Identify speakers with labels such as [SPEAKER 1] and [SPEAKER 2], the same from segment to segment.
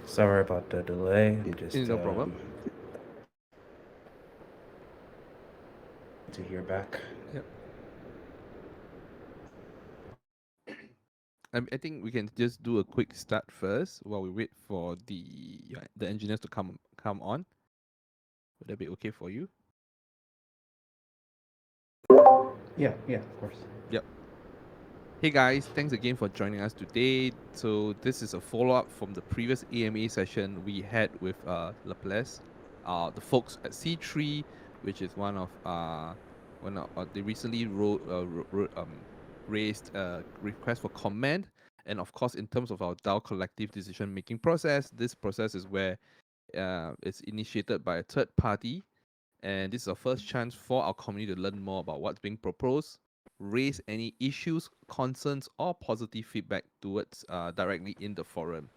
[SPEAKER 1] Sorry about the delay. I'm just
[SPEAKER 2] No problem.
[SPEAKER 1] to hear back.
[SPEAKER 2] Yep. I think we can just do a quick start first while we wait for the engineers to come on. Would that be okay for you?
[SPEAKER 1] Yeah, of course.
[SPEAKER 2] Yep. Hey guys, thanks again for joining us today. So this is a follow-up from the previous AMA session we had with Laplace, the folks at C3, which is they recently raised a request for comment. And of course, in terms of our DAO collective decision making process, this process is where it's initiated by a third party, and this is our first chance for our community to learn more about what's being proposed, raise any issues, concerns, or positive feedback towards directly in the forum.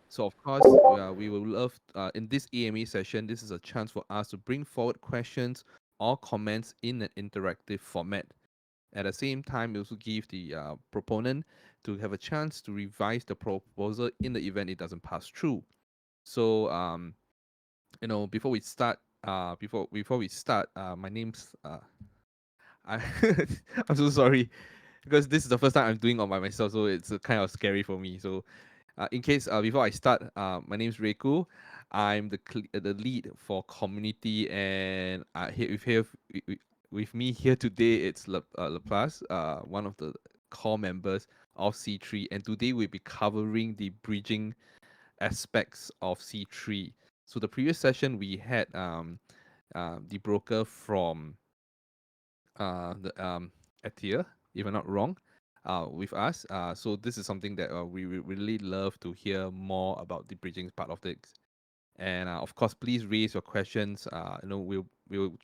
[SPEAKER 2] So, of course, we will love in this AMA session. This is a chance for us to bring forward questions or comments in an interactive format. At the same time, we also give the proponent to have a chance to revise the proposal in the event it doesn't pass through. So, before we start, my name's I I'm so sorry because this is the first time I'm doing all by myself, so it's kind of scary for me. So, in case before I start, my name's Reiku. I'm the lead for community, and with me here today it's Laplace, one of the core members of C3, and today we'll be covering the bridging aspects of C3. So the previous session we had the broker from the Atia, if I'm not wrong, with us. So this is something that we really love to hear more about the bridging part of this. And of course, please raise your questions. We'll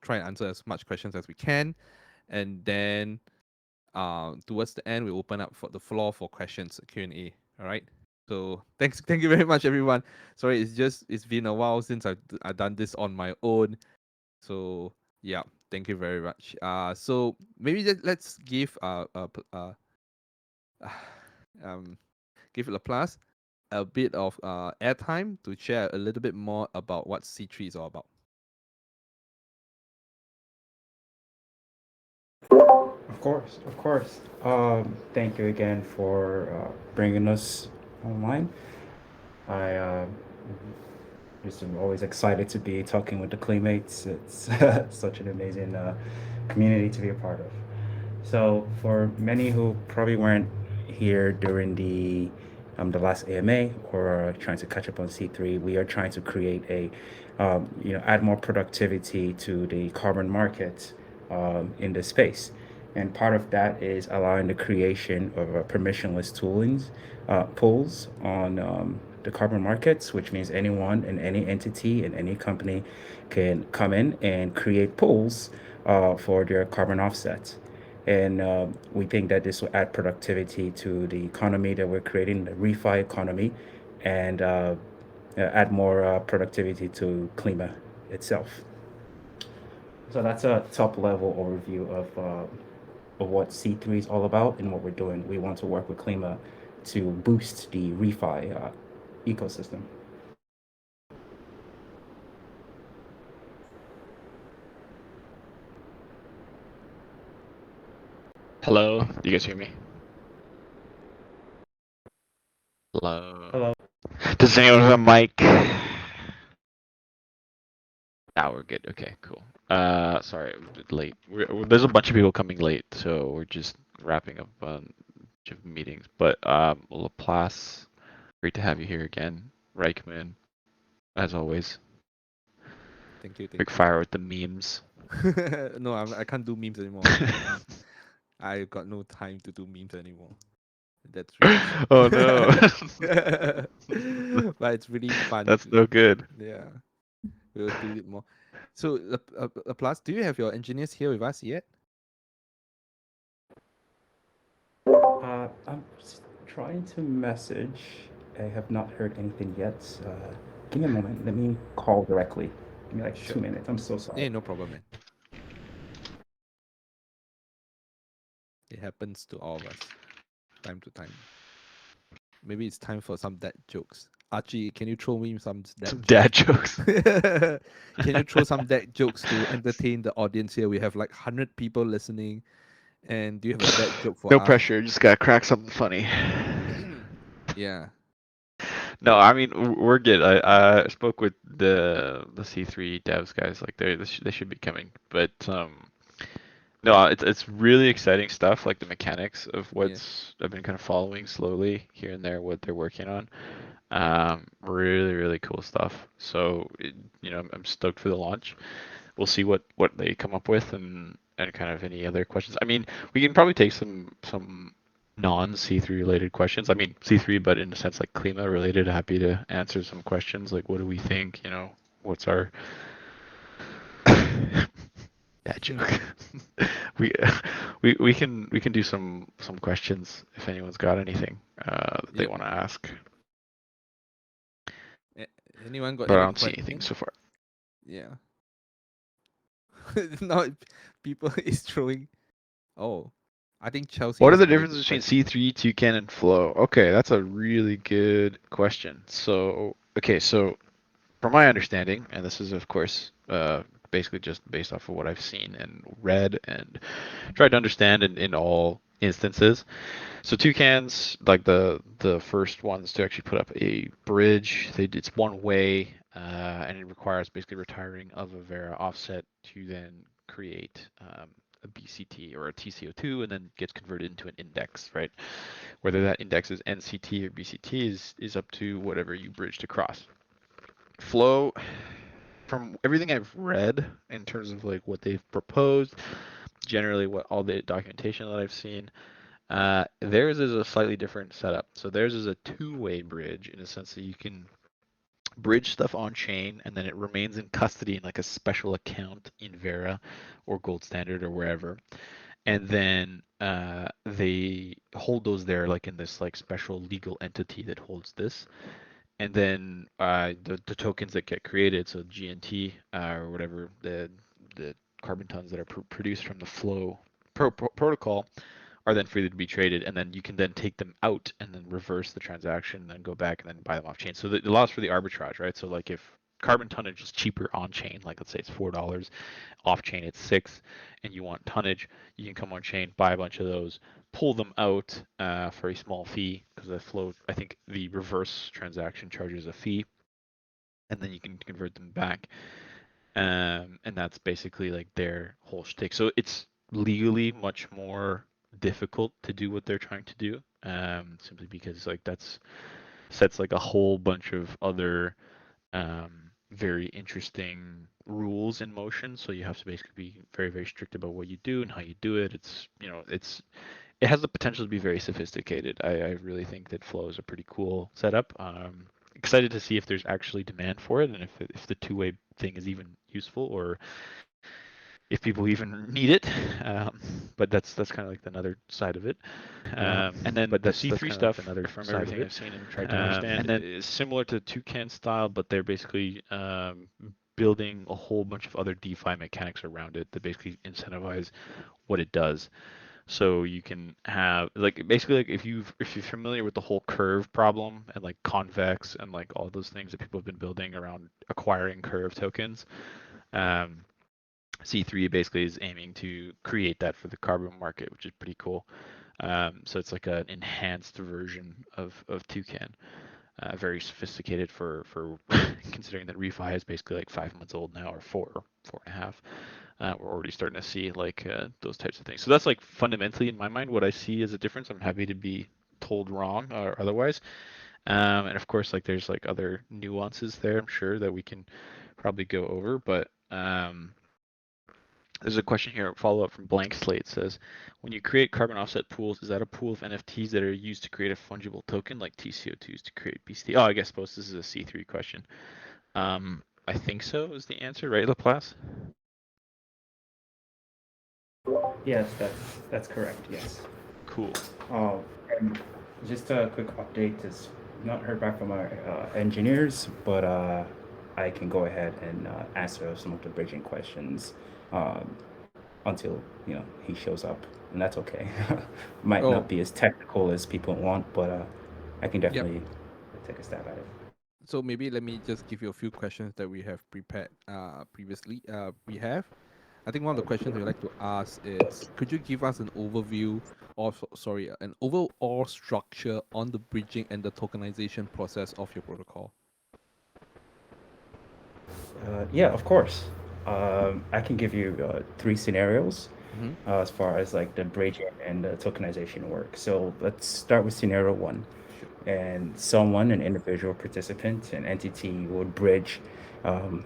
[SPEAKER 2] try and answer as much questions as we can, and then towards the end, we open up for the floor for questions, Q&A. All right. So thank you very much, everyone. Sorry, it's been a while since I've done this on my own. So yeah, thank you very much. So maybe let's um give Laplace a bit of airtime to share a little bit more about what C3 is all about.
[SPEAKER 1] Of course, of course. Thank you again for bringing us online. I just am always excited to be talking with the Claymates. It's such an amazing community to be a part of. So, for many who probably weren't here during the last AMA or trying to catch up on C3, we are trying to create add more productivity to the carbon market in this space. And part of that is allowing the creation of permissionless pools on the carbon markets, which means anyone and any entity and any company can come in and create pools for their carbon offsets. And we think that this will add productivity to the economy that we're creating, the refi economy, and add more productivity to Klima itself. So that's a top level overview of what C3 is all about and what we're doing. We want to work with Klima to boost the refi ecosystem.
[SPEAKER 3] Hello, do you guys hear me? Hello.
[SPEAKER 1] Hello.
[SPEAKER 3] Does anyone have a mic? Now we're good. Okay, cool. Sorry, I'm a bit late. There's a bunch of people coming late, so we're just wrapping up a bunch of meetings. But Laplace, great to have you here again. Reikuman, as always.
[SPEAKER 2] Thank you,
[SPEAKER 3] Quick
[SPEAKER 2] thank you.
[SPEAKER 3] fire with the memes.
[SPEAKER 2] No, I can't do memes anymore. I got no time to do memes anymore. That's really sad.
[SPEAKER 3] Oh no.
[SPEAKER 2] But it's really fun.
[SPEAKER 3] That's no good.
[SPEAKER 2] Yeah, we'll do it more. So, plus, do you have your engineers here with us yet?
[SPEAKER 1] I'm trying to message. I have not heard anything yet. Give me a moment. Let me call directly. Give me like
[SPEAKER 2] Sure.
[SPEAKER 1] 2 minutes. I'm so sorry.
[SPEAKER 2] Yeah, no problem, man. It happens to all of us, time to time. Maybe it's time for some dad jokes. Archie, can you throw me some
[SPEAKER 3] Dad jokes.
[SPEAKER 2] Can you throw some dad jokes to entertain the audience here? We have like 100 people listening. And do you have a dad joke for
[SPEAKER 3] No
[SPEAKER 2] us?
[SPEAKER 3] pressure. Just gotta crack something funny.
[SPEAKER 2] Yeah.
[SPEAKER 3] No, I mean we're good. I spoke with the C3 devs guys. Like they should be coming. But no, it's really exciting stuff. Like the mechanics of
[SPEAKER 2] Yeah.
[SPEAKER 3] I've been kind of following slowly here and there what they're working on. Really cool stuff. So I'm stoked for the launch. We'll see what they come up with and kind of any other questions. I mean, we can probably take some non C3 related questions. I mean C3, but in a sense like Klima related. Happy to answer some questions like what do we think? What's our that joke. we we can do some questions if anyone's got anything that they
[SPEAKER 2] Yep.
[SPEAKER 3] want to ask.
[SPEAKER 2] Anyone got
[SPEAKER 3] But I
[SPEAKER 2] any
[SPEAKER 3] don't see anything
[SPEAKER 2] questions?
[SPEAKER 3] so far.
[SPEAKER 2] Yeah. Now people is throwing. Oh, I think Chelsea.
[SPEAKER 3] What are
[SPEAKER 2] has
[SPEAKER 3] the
[SPEAKER 2] a very
[SPEAKER 3] differences
[SPEAKER 2] good
[SPEAKER 3] between
[SPEAKER 2] question.
[SPEAKER 3] C3, Toucan, and Flow? Okay, that's a really good question. So from my understanding, and this is of course basically just based off of what I've seen and read and tried to understand in all instances. So Toucans, like the first ones to actually put up a bridge, it's one way, and it requires basically retiring of a Vera offset to then create a BCT or a TCO2, and then gets converted into an index, right? Whether that index is NCT or BCT is up to whatever you bridged across. Flow, from everything I've read in terms of like what they've proposed, generally what all the documentation that I've seen, theirs is a slightly different setup. So theirs is a two-way bridge in a sense that you can bridge stuff on chain and then it remains in custody in like a special account in Vera or Gold Standard or wherever. And then they hold those there like in this like special legal entity that holds this. And then the tokens that get created, so GNT or whatever the carbon tons that are produced from the flow protocol are then free to be traded, and then you can then take them out and then reverse the transaction and then go back and then buy them off chain. So it allows for the arbitrage, right? So like if carbon tonnage is cheaper on chain, like let's say it's $4, off chain it's 6, and you want tonnage, you can come on chain, buy a bunch of those, pull them out for a small fee because the flow, I think the reverse transaction charges a fee, and then you can convert them back. And that's basically like their whole shtick. So it's legally much more difficult to do what they're trying to do, simply because like that's sets like a whole bunch of other very interesting rules in motion. So you have to basically be very strict about what you do and how you do it. It has the potential to be very sophisticated. I really think that Flow is a pretty cool setup. Excited to see if there's actually demand for it and if the two-way thing is even useful or if people even need it. But that's kind of like another side of it. And then the C3 stuff, from everything I've seen and tried to understand, is similar to Toucan style, but they're basically building a whole bunch of other DeFi mechanics around it that basically incentivize what it does. So you can have like basically like if you're familiar with the whole curve problem and like convex and like all those things that people have been building around acquiring curve tokens, C3 basically is aiming to create that for the carbon market, which is pretty cool. So it's like an enhanced version of Toucan, very sophisticated for considering that refi is basically like 5 months old now or 4.5. We're already starting to see like those types of things. So that's like fundamentally in my mind what I see as a difference. I'm happy to be told wrong or otherwise. And of course, like there's like other nuances there, I'm sure that we can probably go over. But there's a question here, a follow up from Blank Slate says, when you create carbon offset pools, is that a pool of NFTs that are used to create a fungible token like TCO2s to create BCT? Oh, I suppose this is a C3 question. I think so is the answer, right, Laplace?
[SPEAKER 1] Yes, that's correct. Yes.
[SPEAKER 3] Cool.
[SPEAKER 1] And just a quick update is not heard back from our engineers, but I can go ahead and answer some of the bridging questions until he shows up, and that's okay. Might
[SPEAKER 2] Oh.
[SPEAKER 1] not be as technical as people want, but I can definitely take a stab at it.
[SPEAKER 2] So maybe let me just give you a few questions that we have prepared previously. I think one of the questions we like to ask is, could you give us an overview of, sorry, an overall structure on the bridging and the tokenization process of your protocol?
[SPEAKER 1] Yeah, of course. I can give you three scenarios
[SPEAKER 2] Mm-hmm.
[SPEAKER 1] as far as like the bridging and the tokenization work. So let's start with scenario one.
[SPEAKER 2] Sure.
[SPEAKER 1] And someone, an individual participant, an entity would bridge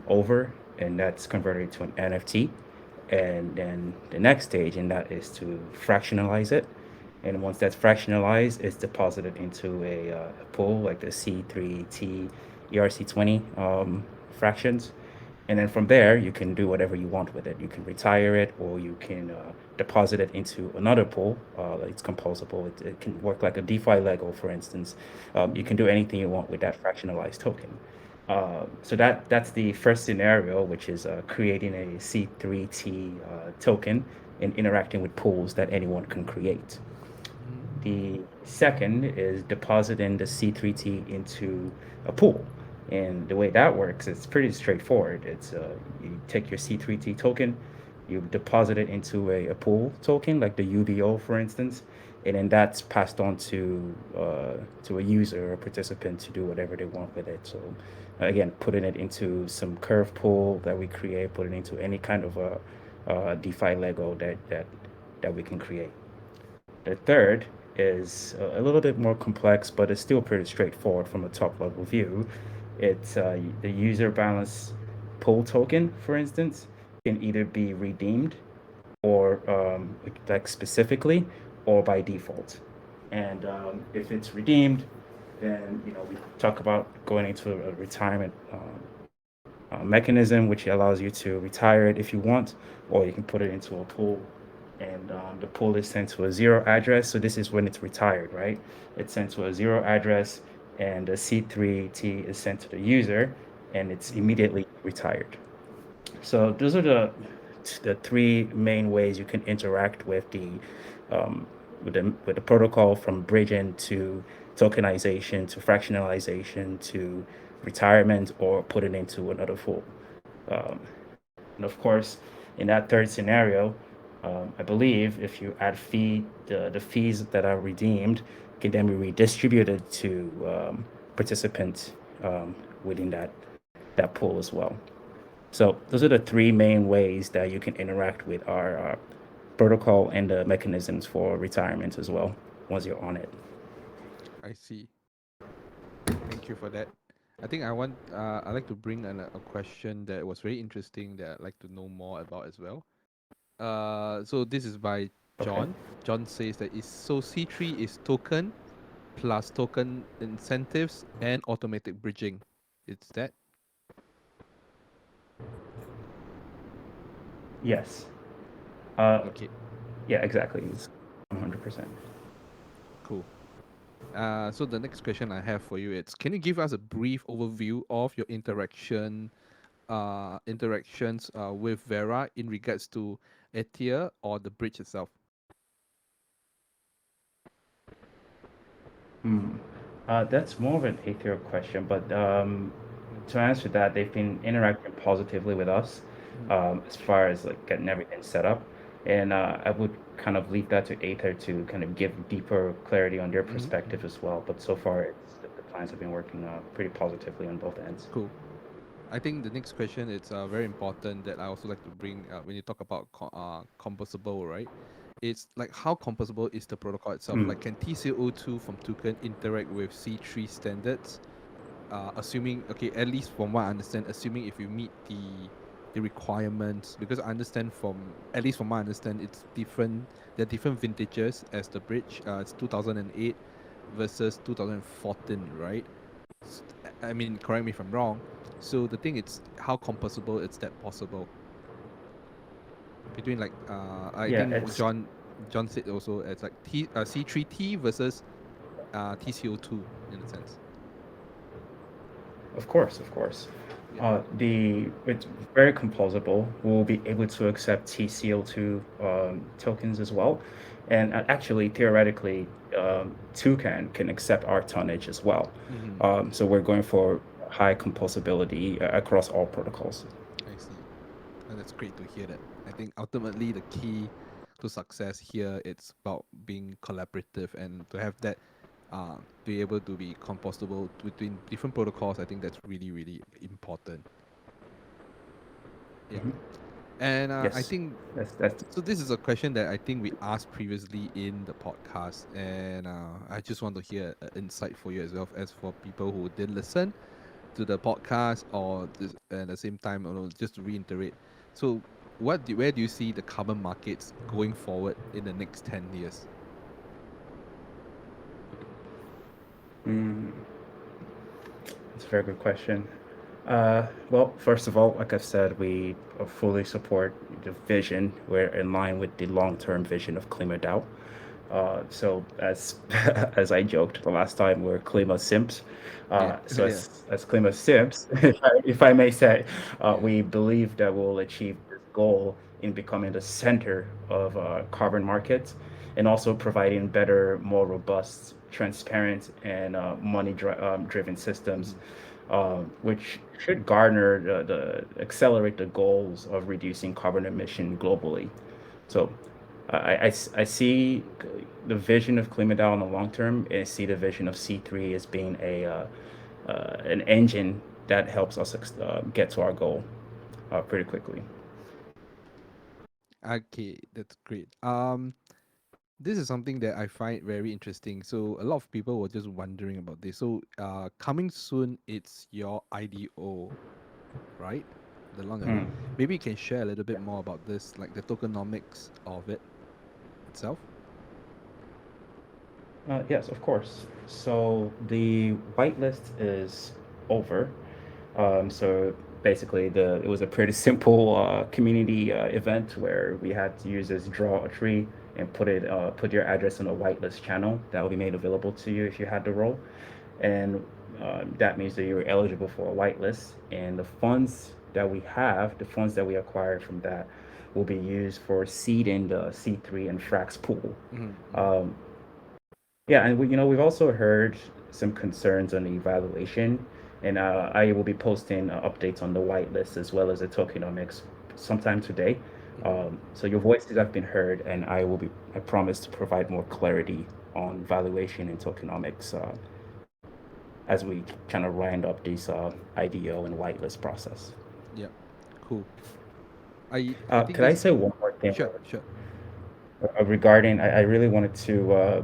[SPEAKER 1] over, and that's converted to an NFT. And then the next stage in that is to fractionalize it. And once that's fractionalized, it's deposited into a pool like the C3T ERC20 fractions. And then from there, you can do whatever you want with it. You can retire it, or you can deposit it into another pool. It's composable. It can work like a DeFi Lego, for instance. You
[SPEAKER 2] Mm-hmm.
[SPEAKER 1] can do anything you want with that fractionalized token. So that's the first scenario, which is creating a C3T token and interacting with pools that anyone can create.
[SPEAKER 2] Mm-hmm.
[SPEAKER 1] The second is depositing the C3T into a pool. And the way that works, it's pretty straightforward. It's you take your C3T token, you deposit it into a pool token, like the UBO, for instance, and then that's passed on to a user or participant to do whatever they want with it. So again, putting it into some curve pool that we create, put it into any kind of a DeFi Lego that we can create. The third is a little bit more complex, but it's still pretty straightforward from a top level view. It's the user balance pool token, for instance, can either be redeemed or like specifically or by default. And if it's redeemed, then we talk about going into a retirement mechanism, which allows you to retire it if you want, or you can put it into a pool. And the pool is sent to a zero address. So this is when it's retired, right? It's sent to a zero address, and the C3T is sent to the user, and it's
[SPEAKER 2] Mm-hmm.
[SPEAKER 1] immediately retired. So those are the three main ways you can interact with um, the protocol, from bridging to tokenization to fractionalization to retirement or put it into another pool. Um, and of course, in that third scenario, I believe if you add the fees that are redeemed can then be redistributed to participants within that pool as well. So those are the three main ways that you can interact with our protocol and the mechanisms for retirement as well once you're on it.
[SPEAKER 2] I see. Thank you for that. I think I like to bring a question that was very interesting that I'd like to know more about as well. So this is by
[SPEAKER 1] Okay.
[SPEAKER 2] John. John says that is so C3 is token plus token incentives and automatic bridging. It's that?
[SPEAKER 1] Yes. Uh,
[SPEAKER 2] Okay,
[SPEAKER 1] yeah, exactly. It's 100%.
[SPEAKER 2] cool. So the next question I have for you is, can you give us a brief overview of your interactions with Vera in regards to Ether or the bridge itself?
[SPEAKER 1] Hmm. That's more of an atheist question, but
[SPEAKER 2] Mm-hmm.
[SPEAKER 1] to answer that, they've been interacting positively with us as far as like getting everything set up, and I would kind of leave that to Aether to kind of give deeper clarity on their
[SPEAKER 2] Mm-hmm.
[SPEAKER 1] perspective as well. But so far, the plans have been working pretty positively on both ends.
[SPEAKER 2] Cool. I think the next question is very important that I also like to bring when you talk about composable, right? It's like how composable is the protocol itself?
[SPEAKER 1] Hmm.
[SPEAKER 2] Like, can TCO2 from token interact with C3 standards? Assuming, okay, at least from what I understand, assuming if you meet the requirements, because I understand from, at least from what I understand, it's different. There are different vintages as the bridge. It's 2008 versus 2014, right? I mean, correct me if I'm wrong. So the thing is, how composable is that possible between, like, I
[SPEAKER 1] Yeah,
[SPEAKER 2] think
[SPEAKER 1] it's
[SPEAKER 2] John said also it's like C3T versus TCO2 in a sense.
[SPEAKER 1] Of course, of course.
[SPEAKER 2] Yeah.
[SPEAKER 1] It's very composable. We'll be able to accept TCL2 tokens as well, and actually theoretically, Toucan can accept our tonnage as well.
[SPEAKER 2] Mm-hmm.
[SPEAKER 1] So we're going for high composability across all protocols.
[SPEAKER 2] I see. And that's great to hear that. I think ultimately the key to success here it's about being collaborative and to have that be able to be compostable between different protocols. I think that's really, really important. Yeah.
[SPEAKER 1] Mhm.
[SPEAKER 2] And I
[SPEAKER 1] Yes,
[SPEAKER 2] think
[SPEAKER 1] that's
[SPEAKER 2] so. This is a question that I think we asked previously in the podcast, and I just want to hear an insight for you as well as for people who did listen to the podcast or this, at the same time, just to reiterate. So, where do you see the carbon markets going forward in the next 10 years?
[SPEAKER 1] mm, that's a very good question. Well, first of all, like I've said, we fully support the vision. We're in line with the long-term vision of KlimaDAO. So as as I joked the last time, we're Klima simps.
[SPEAKER 2] Yeah,
[SPEAKER 1] So
[SPEAKER 2] yeah,
[SPEAKER 1] as Klima simps, if I may say,
[SPEAKER 2] yeah.
[SPEAKER 1] we believe that we'll achieve this goal in becoming the center of carbon markets, and also providing better, more robust, transparent, and driven systems,
[SPEAKER 2] Mhm.
[SPEAKER 1] which should garner the accelerate the goals of reducing carbon emission globally. So I see the vision of KlimaDAO in the long term, and I see the vision of C3 as being an engine that helps us get to our goal pretty quickly.
[SPEAKER 2] Okay, that's great. This is something that I find very interesting. So a lot of people were just wondering about this. So coming soon, it's your IDO, right? The long ago.
[SPEAKER 1] Hmm.
[SPEAKER 2] Maybe you can share a little bit more about this, like the tokenomics of it itself.
[SPEAKER 1] Yes, of course. So the whitelist is over. So basically, it was a pretty simple community event where we had to users draw a tree and put your address in a whitelist channel that will be made available to you if you had the role, and that means that you're eligible for a whitelist. And the funds that we acquired from that, will be used for seeding the C3 and Frax pool.
[SPEAKER 2] Mm-hmm.
[SPEAKER 1] Um, yeah, and we've also heard some concerns on the evaluation, and I will be posting updates on the whitelist as well as the tokenomics sometime today.
[SPEAKER 2] Mm-hmm.
[SPEAKER 1] So your voices have been heard, and I promise to provide more clarity on valuation and tokenomics as we kind of round up this IDO and whitelist process.
[SPEAKER 2] Yep. Cool. I think
[SPEAKER 1] Could I
[SPEAKER 2] this.
[SPEAKER 1] say one more thing
[SPEAKER 2] Sure, sure.
[SPEAKER 1] regarding? I really wanted to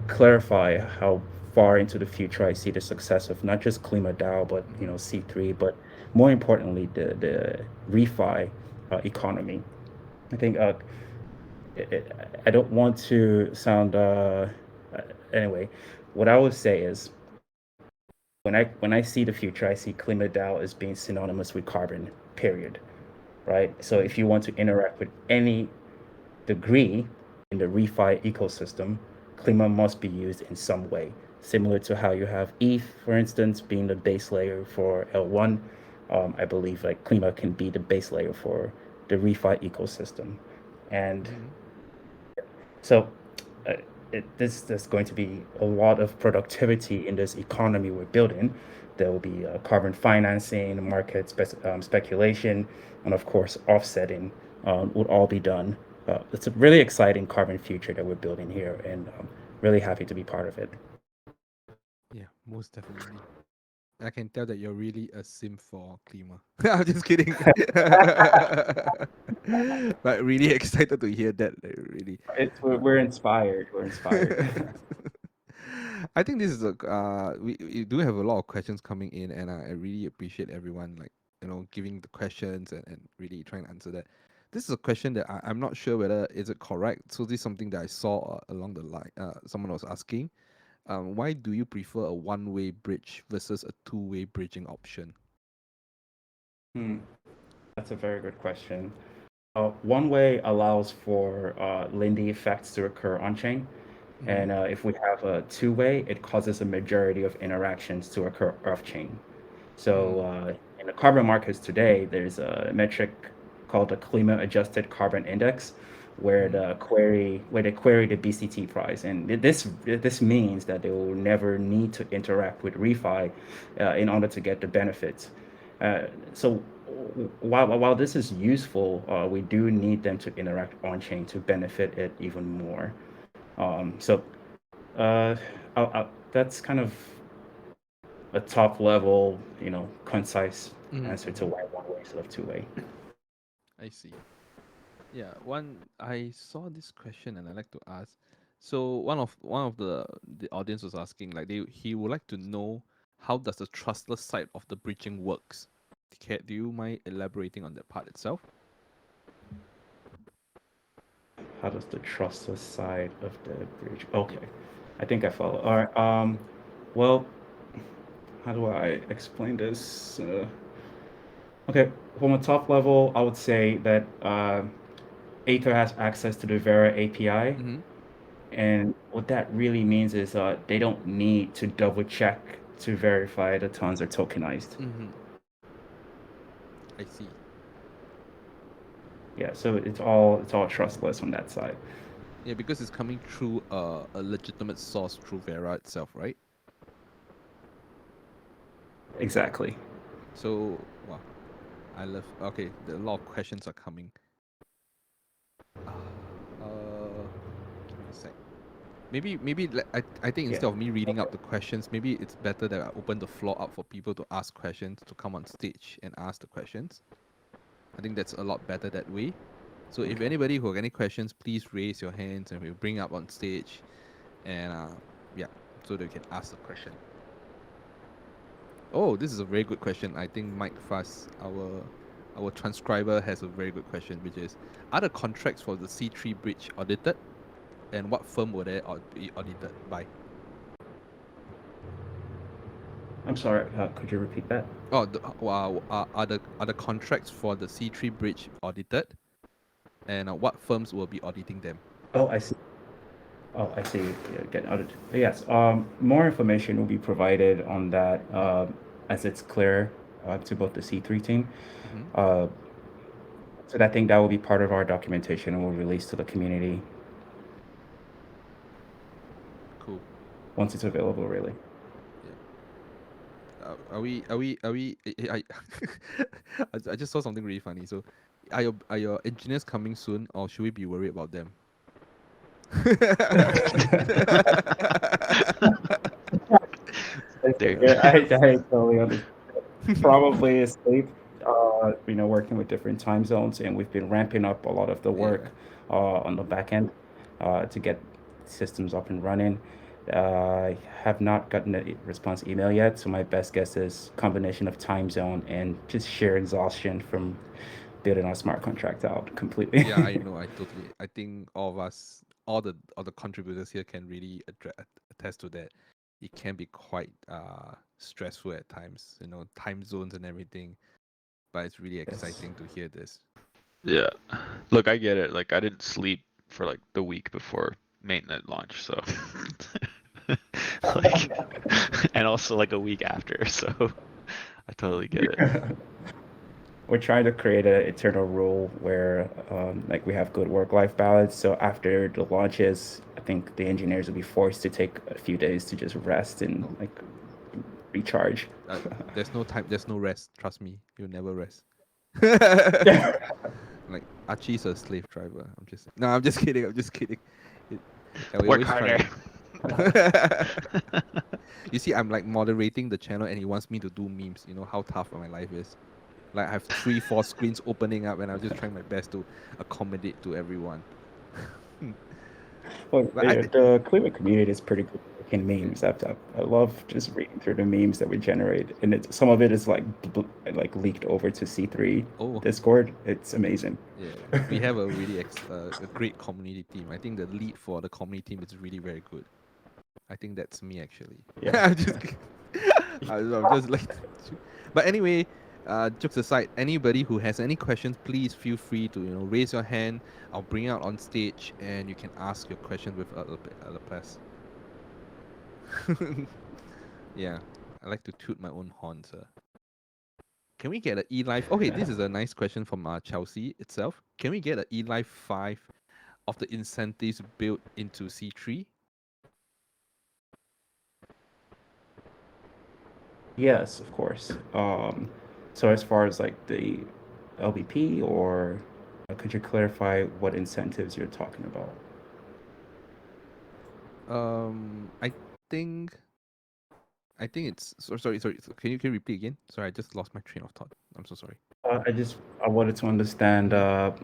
[SPEAKER 1] clarify how far into the future I see the success of not just KlimaDAO, but
[SPEAKER 2] Mm-hmm.
[SPEAKER 1] C3, but more importantly the refi economy. I think I don't want to sound anyway. What I would say is when I see the future, I see KlimaDAO as being synonymous with carbon. Period. Right. So
[SPEAKER 2] Mm-hmm.
[SPEAKER 1] if you want to interact with any degree in the refi ecosystem, Klima must be used in some way, similar to how you have ETH, for instance, being the base layer for L1. I believe like Klima can be the base layer for the refi ecosystem, and
[SPEAKER 2] Mm-hmm.
[SPEAKER 1] so uh, there's going to be a lot of productivity in this economy we're building. There will be carbon financing, speculation, and of course offsetting would all be done. It's a really exciting carbon future that we're building here, and really happy to be part of it.
[SPEAKER 2] Yeah, most definitely. I can tell that you're really a sim for Klima. I'm just kidding. But really excited to hear that. Like, really.
[SPEAKER 1] We're inspired. We're inspired.
[SPEAKER 2] I think this is we do have a lot of questions coming in, and I really appreciate everyone like giving the questions and really trying to answer that. This is a question that I'm not sure whether is it correct. So this is something that I saw along the line. Someone was asking, why do you prefer a one-way bridge versus a two-way bridging option?
[SPEAKER 1] Hmm, that's a very good question. One way allows for Lindy effects to occur on chain.
[SPEAKER 2] Mm-hmm.
[SPEAKER 1] And if we have a two-way, it causes a majority of interactions to occur off-chain. So
[SPEAKER 2] Mm.
[SPEAKER 1] in the carbon markets today, there's a metric called the Klima Adjusted Carbon Index, where
[SPEAKER 2] Mm-hmm.
[SPEAKER 1] they query the BCT price, and this means that they will never need to interact with refi in order to get the benefits. So while this is useful, we do need them to interact on chain to benefit it even more. So uh, that's kind of a top level, concise answer to
[SPEAKER 2] Mm-hmm.
[SPEAKER 1] why one way instead of two way.
[SPEAKER 2] I see. Yeah, I saw this question and I like to ask. So one of the audience was asking, like, he would like to know, how does the trustless side of the breaching works? Do you mind elaborating on that part itself?
[SPEAKER 1] How does the trustless side of the bridge? Okay,
[SPEAKER 2] Yep.
[SPEAKER 1] I think I follow. All right. Well, how do I explain this? Okay, from a top level, I would say that Aether has access to the Vera API,
[SPEAKER 2] Mm-hmm.
[SPEAKER 1] and what that really means is they don't need to double check to verify the tons are tokenized.
[SPEAKER 2] Mm-hmm. I see.
[SPEAKER 1] Yeah, so it's all trustless on that side.
[SPEAKER 2] Yeah, because it's coming through a legitimate source through Vera itself, right?
[SPEAKER 1] Exactly.
[SPEAKER 2] So, wow, I love. Okay, a lot of questions are coming. Give me a sec. I think
[SPEAKER 1] Yeah.
[SPEAKER 2] instead of me reading
[SPEAKER 1] Okay.
[SPEAKER 2] up the questions, maybe it's better that I open the floor up for people to ask questions, to come on stage and ask the questions. I think that's a lot better that way. So if
[SPEAKER 1] Okay.
[SPEAKER 2] anybody who have any questions, please raise your hands and we'll bring up on stage, and yeah, so they can ask the question. Oh, this is a very good question. I think Mike Fuss, our transcriber, has a very good question, which is: are the contracts for the C3 bridge audited, and what firm were they be audited by?
[SPEAKER 1] I'm sorry. Could you repeat that?
[SPEAKER 2] Oh, are the contracts for the C3 bridge audited, and what firms will be auditing them?
[SPEAKER 1] Oh, I see. Oh, I see. Yeah, get audited. Yes. More information will be provided on that as it's clear to both the C3 team.
[SPEAKER 2] Mm-hmm.
[SPEAKER 1] Uh, so I think that will be part of our documentation and we'll release to the community
[SPEAKER 2] Cool.
[SPEAKER 1] once it's available, really.
[SPEAKER 2] Yeah. Are we? I just saw something really funny. So, are your engineers coming soon, or should we be worried about them?
[SPEAKER 3] There you
[SPEAKER 1] Yeah,
[SPEAKER 3] go.
[SPEAKER 1] I totally understand. Probably asleep, working with different time zones, and we've been ramping up a lot of the
[SPEAKER 2] Yeah.
[SPEAKER 1] work on the back end to get systems up and running. I have not gotten a response email yet, so my best guess is combination of time zone and just sheer exhaustion from building our smart contract out completely.
[SPEAKER 2] Yeah, I know. I think all of us, all the contributors here can really attest to that. It can be quite stressful at times, time zones and everything. But it's really
[SPEAKER 1] Yes.
[SPEAKER 2] exciting to hear this.
[SPEAKER 3] Yeah. Look, I get it. Like, I didn't sleep for like the week before mainnet launch, so like, and also like a week after, so I totally get it.
[SPEAKER 1] We're trying to create an eternal rule where like we have good work-life balance. So after the launches, I think the engineers will be forced to take a few days to just rest and
[SPEAKER 2] Oh,
[SPEAKER 1] like recharge.
[SPEAKER 2] there's no time, there's no rest. Trust me, you'll never rest. Like Archie's a slave driver. No, I'm just kidding. I'm just kidding. It, yeah, we
[SPEAKER 3] Work
[SPEAKER 2] always
[SPEAKER 3] harder.
[SPEAKER 2] try. You see, I'm like moderating the channel, and he wants me to do memes. You know how tough my life is. Like I have 3, 4 screens opening up, and I'm just trying my best to accommodate to everyone.
[SPEAKER 1] Well,
[SPEAKER 2] But
[SPEAKER 1] the Klima community is pretty good making
[SPEAKER 2] yeah.
[SPEAKER 1] memes. I love just reading through the memes that we generate, and some of it is like leaked over to C3
[SPEAKER 2] Oh,
[SPEAKER 1] Discord. It's amazing.
[SPEAKER 2] yeah. We have a really a great community team. I think the lead for the community team is really very good. I think that's me actually.
[SPEAKER 1] Yeah.
[SPEAKER 2] I'm just kidding. I'm just like, but anyway, jokes aside, anybody who has any questions, please feel free to raise your hand. I'll bring you out on stage, and you can ask your questions with Laplace. Yeah, I like to toot my own horn, sir. Can we get an E Live? Okay, this is a nice question from Chelsea itself. Can we get an E Live 5 of the incentives built into C3?
[SPEAKER 1] Yes, of course. So as far as like the LBP, or could you clarify what incentives you're talking about?
[SPEAKER 2] I think it's sorry. Can you repeat again? Sorry, I just lost my train of thought. I'm so sorry.
[SPEAKER 1] I wanted to understand
[SPEAKER 2] Mhm.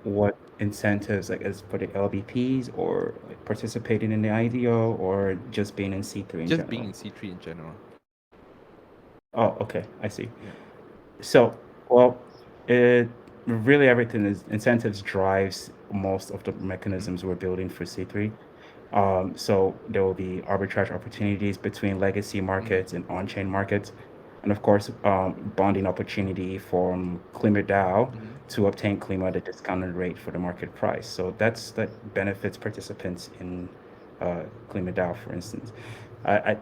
[SPEAKER 1] what incentives, like, as for the LBPs, or like participating in the IDO, or just being in C3 in
[SPEAKER 2] Just being
[SPEAKER 1] general.
[SPEAKER 2] in C3 in general.
[SPEAKER 1] Oh, okay, I see.
[SPEAKER 2] Yeah.
[SPEAKER 1] So, well, it really, everything is incentives drives most of the
[SPEAKER 2] Mhm.
[SPEAKER 1] mechanisms we're building for C3. So there will be arbitrage opportunities between legacy
[SPEAKER 2] Mhm.
[SPEAKER 1] markets and on-chain markets, and of course, bonding opportunity from KlimaDAO
[SPEAKER 2] Mhm.
[SPEAKER 1] to obtain Klima at a discounted rate for the market price. So that benefits participants in KlimaDAO, for instance. A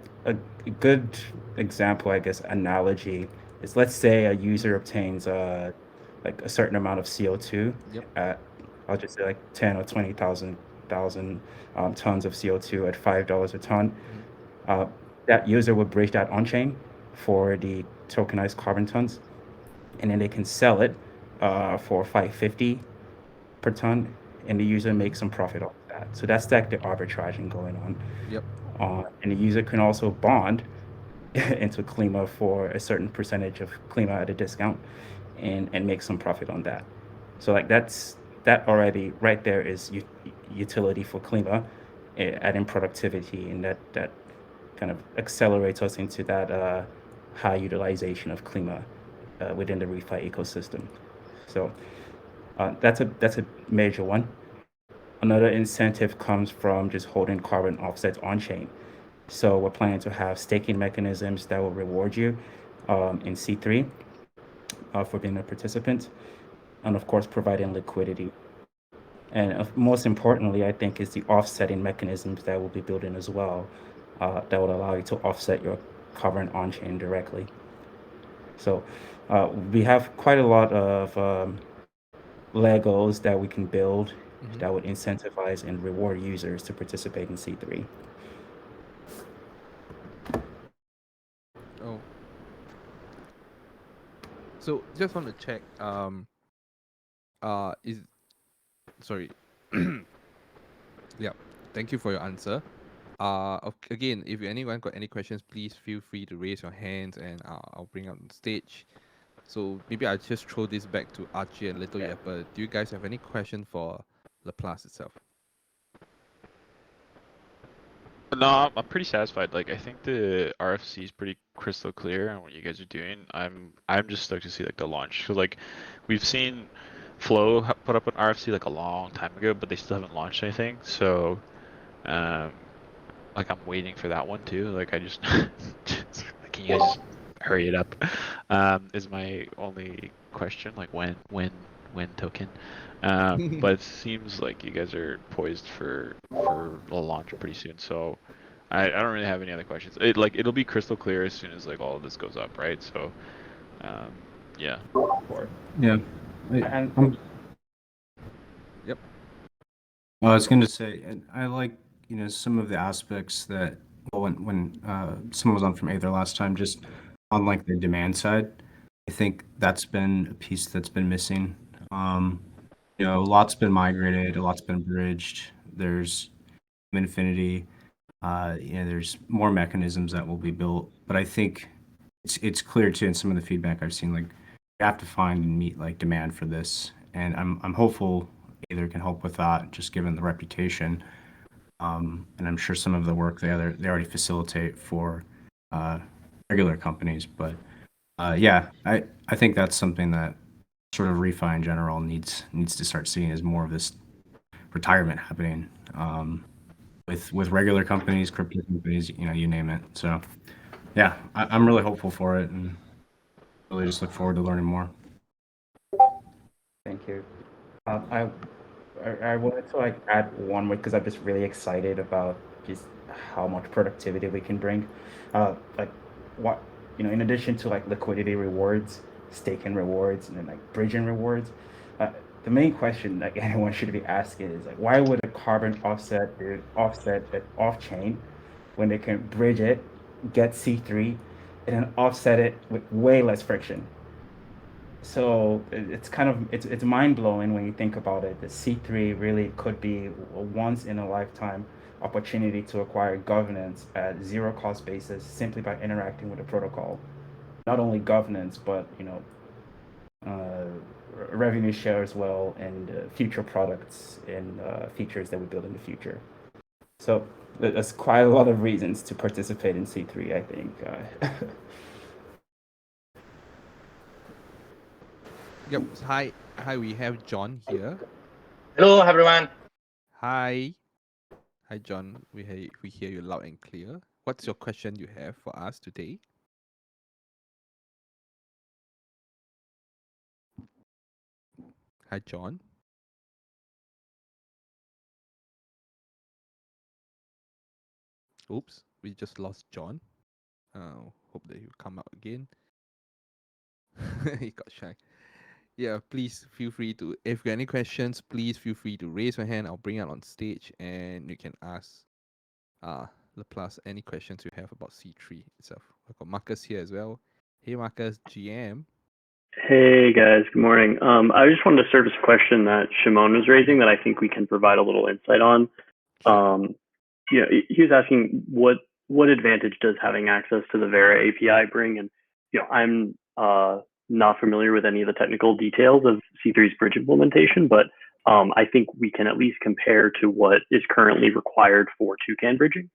[SPEAKER 1] good example, I guess, analogy is, let's say a user
[SPEAKER 2] Mhm.
[SPEAKER 1] obtains like a certain amount of CO2
[SPEAKER 2] Yep.
[SPEAKER 1] at, I'll just say, like 10 or 20,000 tons of CO2 at $5 a ton.
[SPEAKER 2] Mhm.
[SPEAKER 1] Uh, that user would bridge that on chain for the tokenized carbon tons, and then they can sell it for 550 per ton, and the user
[SPEAKER 2] Mhm.
[SPEAKER 1] makes some profit off that. So that's like the arbitraging going on.
[SPEAKER 2] Yep.
[SPEAKER 1] And the user can also bond into Klima for a certain percentage of Klima at a discount, and make some profit on that. So like that already right there is utility for Klima, adding productivity, and that kind of accelerates us into that high utilization of Klima within the refi ecosystem. So that's a major one. Another incentive comes from just holding carbon offsets on chain. So we're planning to have staking mechanisms that will reward you in C3 for being a participant, and of course providing liquidity. And most importantly, I think, is the offsetting mechanisms that we'll be building as well, that would allow you to offset your carbon on chain directly. So we have quite a lot of Legos that we can build
[SPEAKER 2] Mhm.
[SPEAKER 1] that would incentivize and reward users to participate in C3.
[SPEAKER 2] Oh, so just want to check. Is sorry. Yeah. Thank you for your answer. Again, if anyone got any questions, please feel free to raise your hands, and I'll bring up on stage. So maybe I'll just throw this back to Archie and Little Yapper. Do you guys have any question for Laplace itself?
[SPEAKER 3] No, I'm pretty satisfied. Like, I think the RFC is pretty crystal clear on what you guys are doing. I'm just stoked to see like the launch. Cause like we've seen Flow put up an RFC like a long time ago, but they still haven't launched anything. So um, like I'm waiting for that one too. Like I just, can you guys just hurry it up? Is my only question. Like when token. But it seems like you guys are poised for a launch pretty soon. So I don't really have any other questions. It'll be crystal clear as soon as like all of this goes up, right? So yeah.
[SPEAKER 1] Or,
[SPEAKER 4] Yeah,
[SPEAKER 1] and
[SPEAKER 4] I'm,
[SPEAKER 2] Yep.
[SPEAKER 4] well, I was going to say, and I like, some of the aspects that, well, when someone was on from Aether last time, just on like the demand side, I think that's been a piece that's been missing. Um, a lot's been migrated, a lot's been bridged. There's Infinity, there's more mechanisms that will be built, but I think it's clear too in some of the feedback I've seen, like you have to find and meet like demand for this, and I'm hopeful Aether can help with that, just given the reputation, and I'm sure some of the work they already facilitate for uh, regular companies, but yeah, I think that's something that sort of refi in general needs to start seeing as more of this retirement happening. With regular companies, crypto companies, you name it. So yeah, I'm really hopeful for it, and really just look forward to learning more.
[SPEAKER 1] thank you. Um, I I wanted to like add one more because I'm just really excited about just how much productivity we can bring. Like what, in addition to like liquidity rewards, staking rewards, and then like bridging rewards, uh, the main question like anyone should be asking is like, why would a carbon offset it off chain when they can bridge it, get C3, and then offset it with way less friction? So it's kind of it's mind blowing when you think about it. The C3 really could be a once in a lifetime opportunity to acquire governance at zero cost basis simply by interacting with the protocol. Not only governance, but uh, revenue share as well, and future products and features that we build in the future. So there's quite a lot of reasons to participate in C3, I think.
[SPEAKER 2] Yep. Hi, we have John here.
[SPEAKER 5] Hello, everyone.
[SPEAKER 2] Hi, John. We hear you loud and clear. What's your question you have for us today? Hi, John. Oops, we just lost John. Hope that he'll come out again. He got shy. Yeah, please feel free to, if you have any questions, please feel free to raise your hand. I'll bring it on stage and you can ask Laplace any questions you have about C3 itself. I've got Marcus here as well. Hey, Marcus, GM.
[SPEAKER 6] Hey guys, good morning. I just wanted to surface a question that Shimon was raising that I think we can provide a little insight on. He was asking what advantage does having access to the Vera API bring? And I'm not familiar with any of the technical details of C3's bridge implementation, but I think we can at least compare to what is currently required for toucan bridging.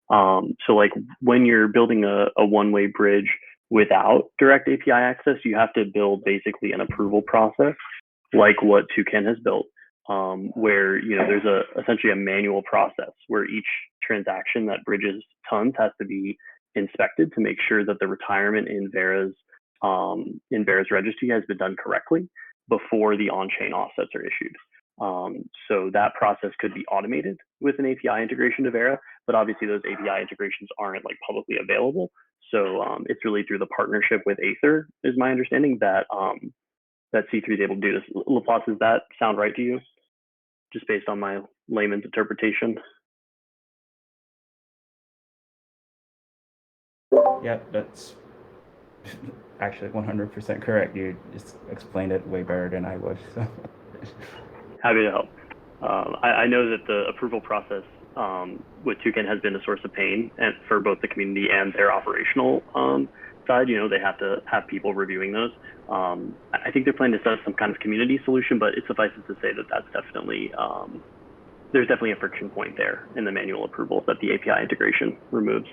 [SPEAKER 6] So like when you're building a one-way bridge without direct API access, you have to build basically an approval process like what Toucan has built, where there's essentially a manual process where each transaction that bridges tons has to be inspected to make sure that the retirement in Vera's registry has been done correctly before the on-chain offsets are issued. So that process could be automated with an API integration to Vera, but obviously those API integrations aren't like publicly available. So it's really through the partnership with Aether, is my understanding, that that C3 is able to do this. Laplace, does that sound right to you? Just based on my layman's interpretation.
[SPEAKER 1] Yeah, that's actually 100% correct. You just explained it way better than I would. So.
[SPEAKER 6] Happy to help. I know that the approval process with Toucan has been a source of pain and for both the community and their operational side. They have to have people reviewing those. I think they're planning to set up some kind of community solution, but it suffices to say that that's definitely there's definitely a friction point there in the manual approval that the API integration removes.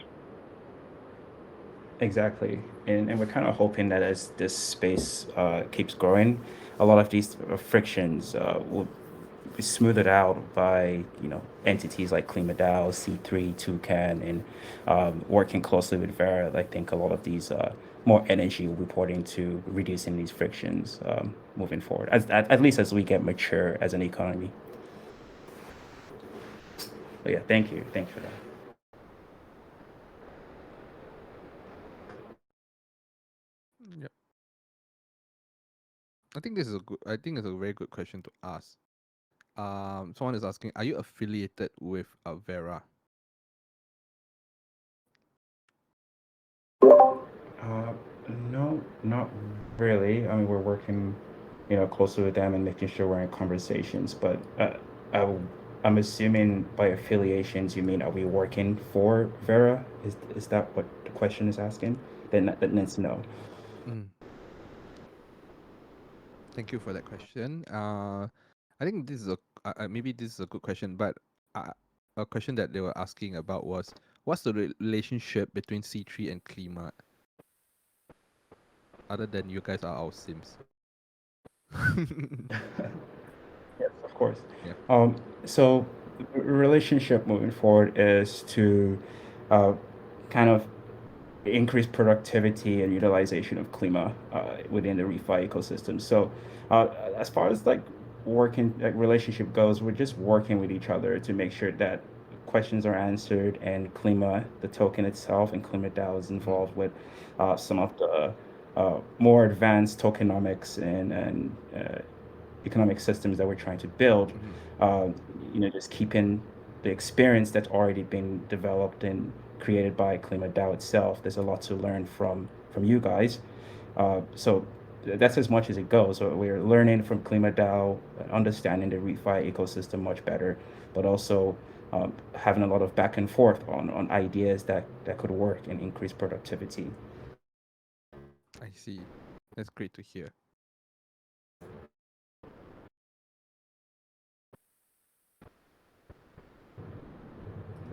[SPEAKER 1] Exactly, and we're kind of hoping that as this space keeps growing, a lot of these frictions will be smoothed out by entities like KlimaDAO, C3, Toucan, and working closely with Vera. I think a lot of these more energy will be poured into reducing these frictions moving forward, at least as we get mature as an economy. But yeah, thanks for that.
[SPEAKER 2] Yep. I think it's a very good question to ask. Someone is asking, are you affiliated with Alvera?
[SPEAKER 1] No, not really. I mean, we're working, closely with them and making sure we're in conversations. But I'm assuming by affiliations you mean are we working for Vera? Is that what the question is asking? Then it's no.
[SPEAKER 2] Thank you for that question. I think this is maybe this is a good question, but a question that they were asking about was, what's the relationship between C3 and Klima? Other than you guys are our Sims.
[SPEAKER 1] Yes, of course.
[SPEAKER 2] Yeah.
[SPEAKER 1] So relationship moving forward is to kind of increase productivity and utilization of Klima within the refi ecosystem. So as far as working relationship goes, we're just working with each other to make sure that questions are answered, and Klima, the token itself, and KlimaDAO is involved with some of the more advanced tokenomics and economic systems that we're trying to build, just keeping the experience that's already been developed and created by KlimaDAO itself. There's a lot to learn from you guys. So that's as much as it goes. So we're learning from KlimaDAO, understanding the refi ecosystem much better, but also having a lot of back and forth on ideas that could work and increase productivity.
[SPEAKER 2] I see. That's great to hear.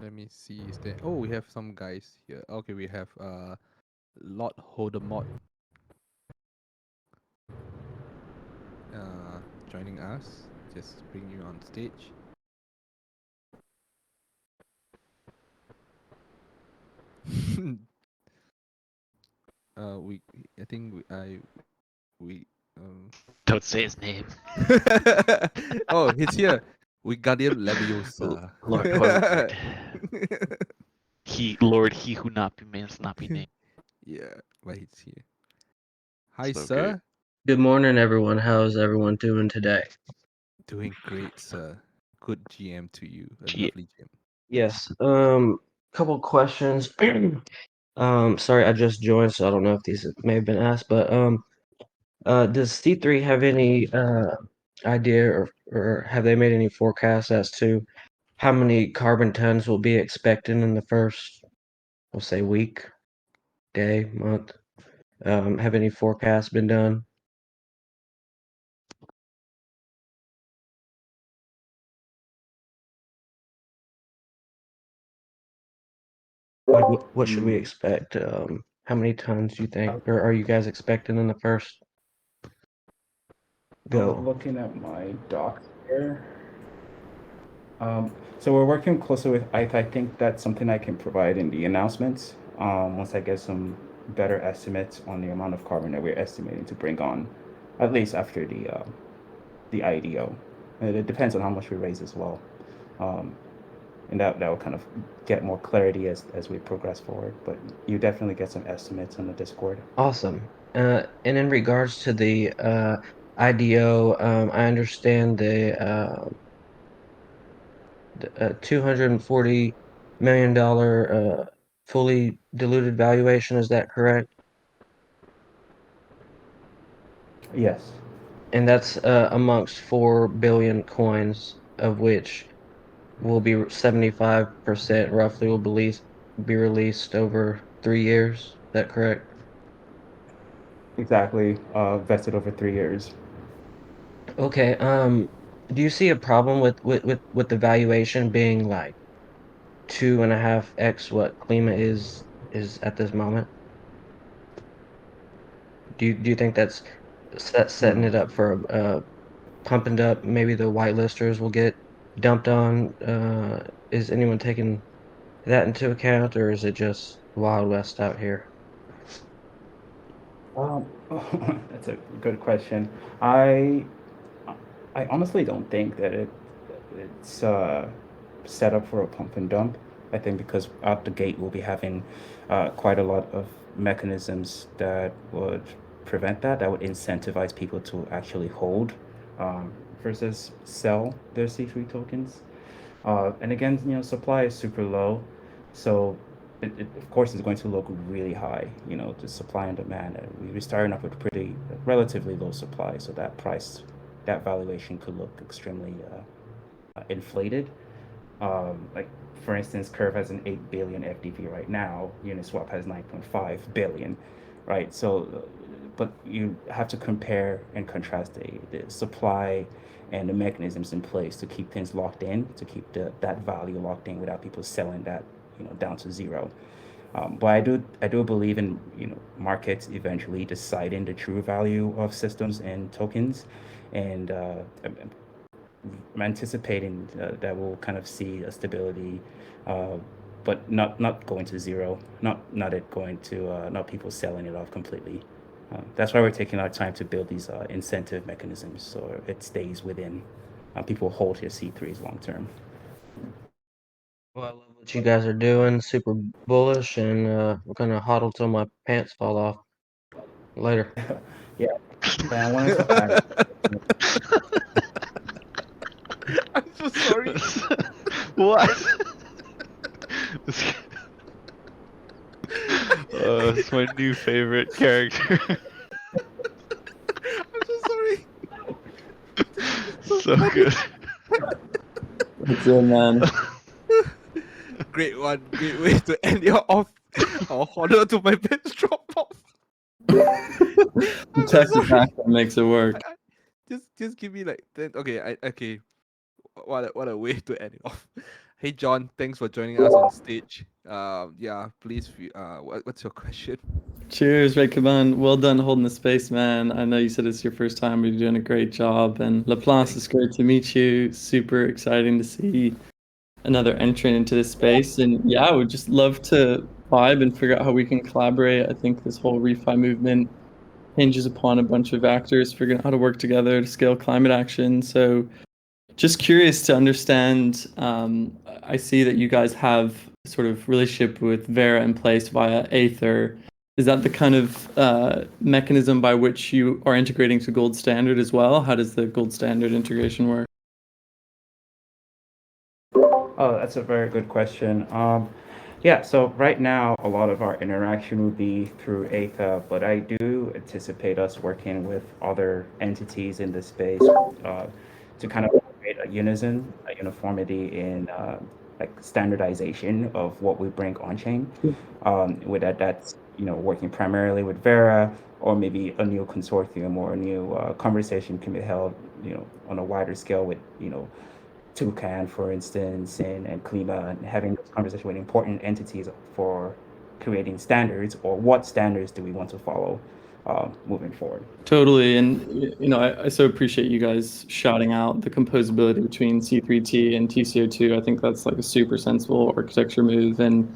[SPEAKER 2] Let me see. Is there? Oh, we have some guys here. Okay, we have Lord Hodemort joining us. Just bring you on stage. I think we
[SPEAKER 3] Don't say his name.
[SPEAKER 2] oh, he's here. Wingardium Leviosa.
[SPEAKER 3] Lord Voldemort. He who not be must not be named.
[SPEAKER 2] Yeah, but he's here. Hi,
[SPEAKER 3] So
[SPEAKER 2] sir.
[SPEAKER 3] good.
[SPEAKER 7] Good morning, everyone. How's everyone doing today?
[SPEAKER 2] Doing great, sir. Good GM to you. A
[SPEAKER 3] G-
[SPEAKER 2] lovely GM.
[SPEAKER 7] Yes. Couple questions. Sorry, I just joined, so I don't know if these may have been asked, but does C3 have any idea or have they made any forecasts as to how many carbon tons we'll be expecting in the first, we'll say, week, day, month? Have any forecasts been done? Like, what should we expect? How many tons do you think, or are you guys expecting in the first go?
[SPEAKER 1] Looking at my docs here. So we're working closely with ICE. I think that's something I can provide in the announcements once I get some better estimates on the amount of carbon that we're estimating to bring on, at least after the IDO. And it depends on how much we raise as well. And that will kind of get more clarity as we progress forward. But you definitely get some estimates on the Discord.
[SPEAKER 7] Awesome. And in regards to the IDO, I understand the $240 million fully diluted valuation. Is that correct?
[SPEAKER 1] Yes.
[SPEAKER 7] And that's amongst 4 billion coins, of which will be 75% roughly will be released over 3 years. Is that correct?
[SPEAKER 1] Exactly. Vested over 3 years.
[SPEAKER 7] Okay. Do you see a problem with the valuation being like 2.5x what Klima is at this moment? Do you think that's setting it up for pumping up? Maybe the whitelisters will get dumped on. Is anyone taking that into account, or is it just Wild West out here?
[SPEAKER 1] That's a good question. I honestly don't think that it's set up for a pump and dump. I think because out the gate we'll be having quite a lot of mechanisms that would prevent that. That would incentivize people to actually hold versus sell their C3 tokens. And again, supply is super low, so it of course is going to look really high. The supply and demand. We're starting off with pretty relatively low supply, so that valuation could look extremely inflated. Like for instance, Curve has an 8 billion FDP right now. Uniswap has 9.5 billion, right? So, but you have to compare and contrast the supply and the mechanisms in place to keep things locked in, to keep that value locked in without people selling that down to zero. But I do believe in markets eventually deciding the true value of systems and tokens, and I'm anticipating that we'll kind of see a stability, but not going to zero, not it going to not people selling it off completely. That's why we're taking our time to build these incentive mechanisms so it stays within. People hold their C3s long term.
[SPEAKER 7] Well, I love what you guys are doing. Super bullish, and we're gonna hodl till my pants fall off. Later.
[SPEAKER 1] Yeah, and I wanted to add
[SPEAKER 3] what? It's my new favorite character.
[SPEAKER 2] I'm so sorry.
[SPEAKER 3] So good.
[SPEAKER 8] That's it, man.
[SPEAKER 2] Great one. Great way to end your off. I'll honor to my best drop off. I'm so
[SPEAKER 8] Text it
[SPEAKER 2] sorry.
[SPEAKER 8] back, that makes it work.
[SPEAKER 2] Just give me like 10. Okay, okay. What a way to end it off. Hey John, thanks for joining us on stage. Yeah, please. What's your question?
[SPEAKER 8] Cheers, reikuman. Well done holding the space, man. I know you said it's your first time, but you're doing a great job. And Laplace, it's great to meet you. Super exciting to see another entrant into this space. And yeah, I would just love to vibe and figure out how we can collaborate. I think this whole refi movement hinges upon a bunch of actors figuring out how to work together to scale climate action. So just curious to understand, I see that you guys have sort of relationship with Vera in place via Aether. Is that the kind of mechanism by which you are integrating to gold standard as well? How does the gold standard integration work?
[SPEAKER 1] Oh, that's a very good question. Yeah, so right now, a lot of our interaction will be through Aether, but I do anticipate us working with other entities in the space to kind of create a unison, a uniformity in like standardization of what we bring on chain. With that's working primarily with Vera, or maybe a new consortium or a new conversation can be held on a wider scale with Toucan, for instance, and Klima, and having this conversation with important entities for creating standards, or what standards do we want to follow moving forward.
[SPEAKER 8] Totally, and I so appreciate you guys shouting out the composability between C3T and TCO2. I think that's like a super sensible architecture move, and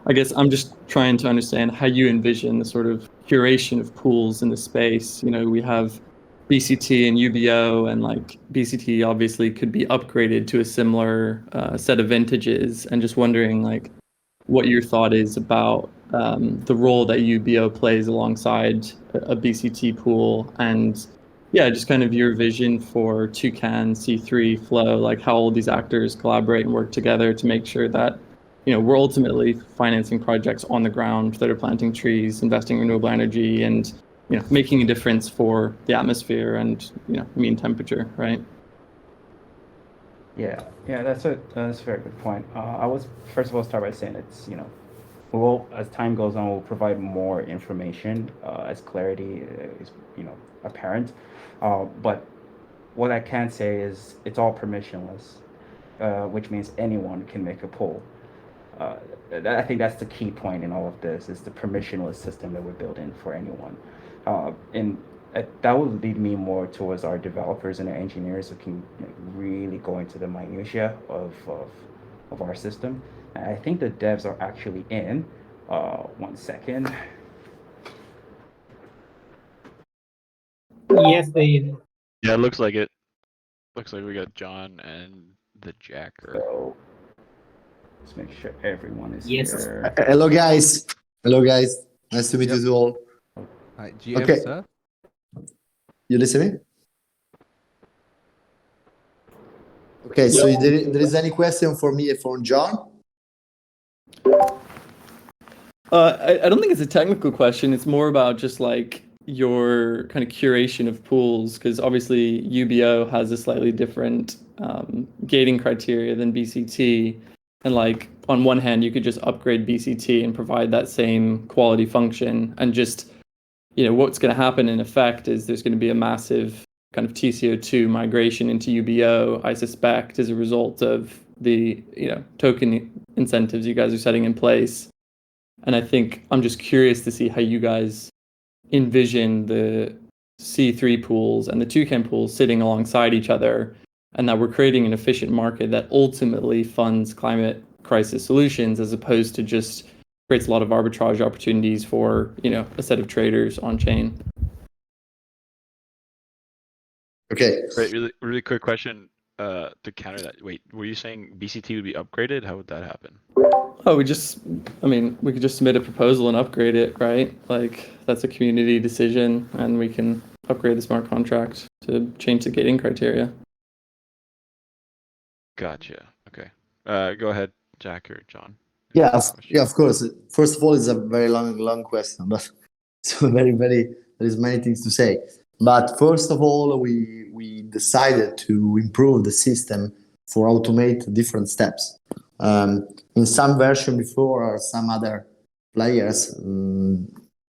[SPEAKER 8] I guess I'm just trying to understand how you envision the sort of curation of pools in the space. We have BCT and UBO, and like BCT obviously could be upgraded to a similar set of vintages, and just wondering like what your thought is about the role that UBO plays alongside a BCT pool, and yeah, just kind of your vision for Toucan C3 flow, like how all these actors collaborate and work together to make sure that we're ultimately financing projects on the ground that are planting trees, investing in renewable energy, and making a difference for the atmosphere and mean temperature, right?
[SPEAKER 1] Yeah, that's a very good point. I was first of all start by saying it's we will, as time goes on, we'll provide more information as clarity is apparent. But what I can say is it's all permissionless, which means anyone can make a poll. I think that's the key point in all of this, is the permissionless system that we're building for anyone. And that would lead me more towards our developers and our engineers who can really go into the minutiae of our system. And I think the devs are actually in. 1 second.
[SPEAKER 9] Yes, they.
[SPEAKER 3] Yeah, it looks like it. Looks like we got John and the Jacker.
[SPEAKER 1] So let's make sure everyone is
[SPEAKER 9] Yes.
[SPEAKER 1] here.
[SPEAKER 10] Hello, guys. Hello, guys. Nice to meet
[SPEAKER 2] Yep.
[SPEAKER 10] you all.
[SPEAKER 2] Hi, GM,
[SPEAKER 10] Okay.
[SPEAKER 2] sir.
[SPEAKER 10] You listening? Okay, so there is any question for me from John?
[SPEAKER 8] I don't think it's a technical question. It's more about just like your kind of curation of pools, because obviously UBO has a slightly different gating criteria than BCT. And like on one hand, you could just upgrade BCT and provide that same quality function, and just what's going to happen in effect is there's going to be a massive kind of TCO2 migration into UBO, I suspect, as a result of the token incentives you guys are setting in place. And I think I'm just curious to see how you guys envision the C3 pools and the Toucan pools sitting alongside each other, and that we're creating an efficient market that ultimately funds climate crisis solutions, as opposed to just creates a lot of arbitrage opportunities for a set of traders on chain.
[SPEAKER 10] Okay.
[SPEAKER 3] Right, really quick question to counter that. Wait, were you saying BCT would be upgraded? How would that happen?
[SPEAKER 8] Oh, we could just submit a proposal and upgrade it, right? Like that's a community decision, and we can upgrade the smart contract to change the gating criteria.
[SPEAKER 3] Gotcha. Okay. Go ahead, Jack or John.
[SPEAKER 10] Yeah, of course. First of all, it's a very long question, but so there is many things to say. But first of all, we decided to improve the system for automate different steps. In some version before, or some other players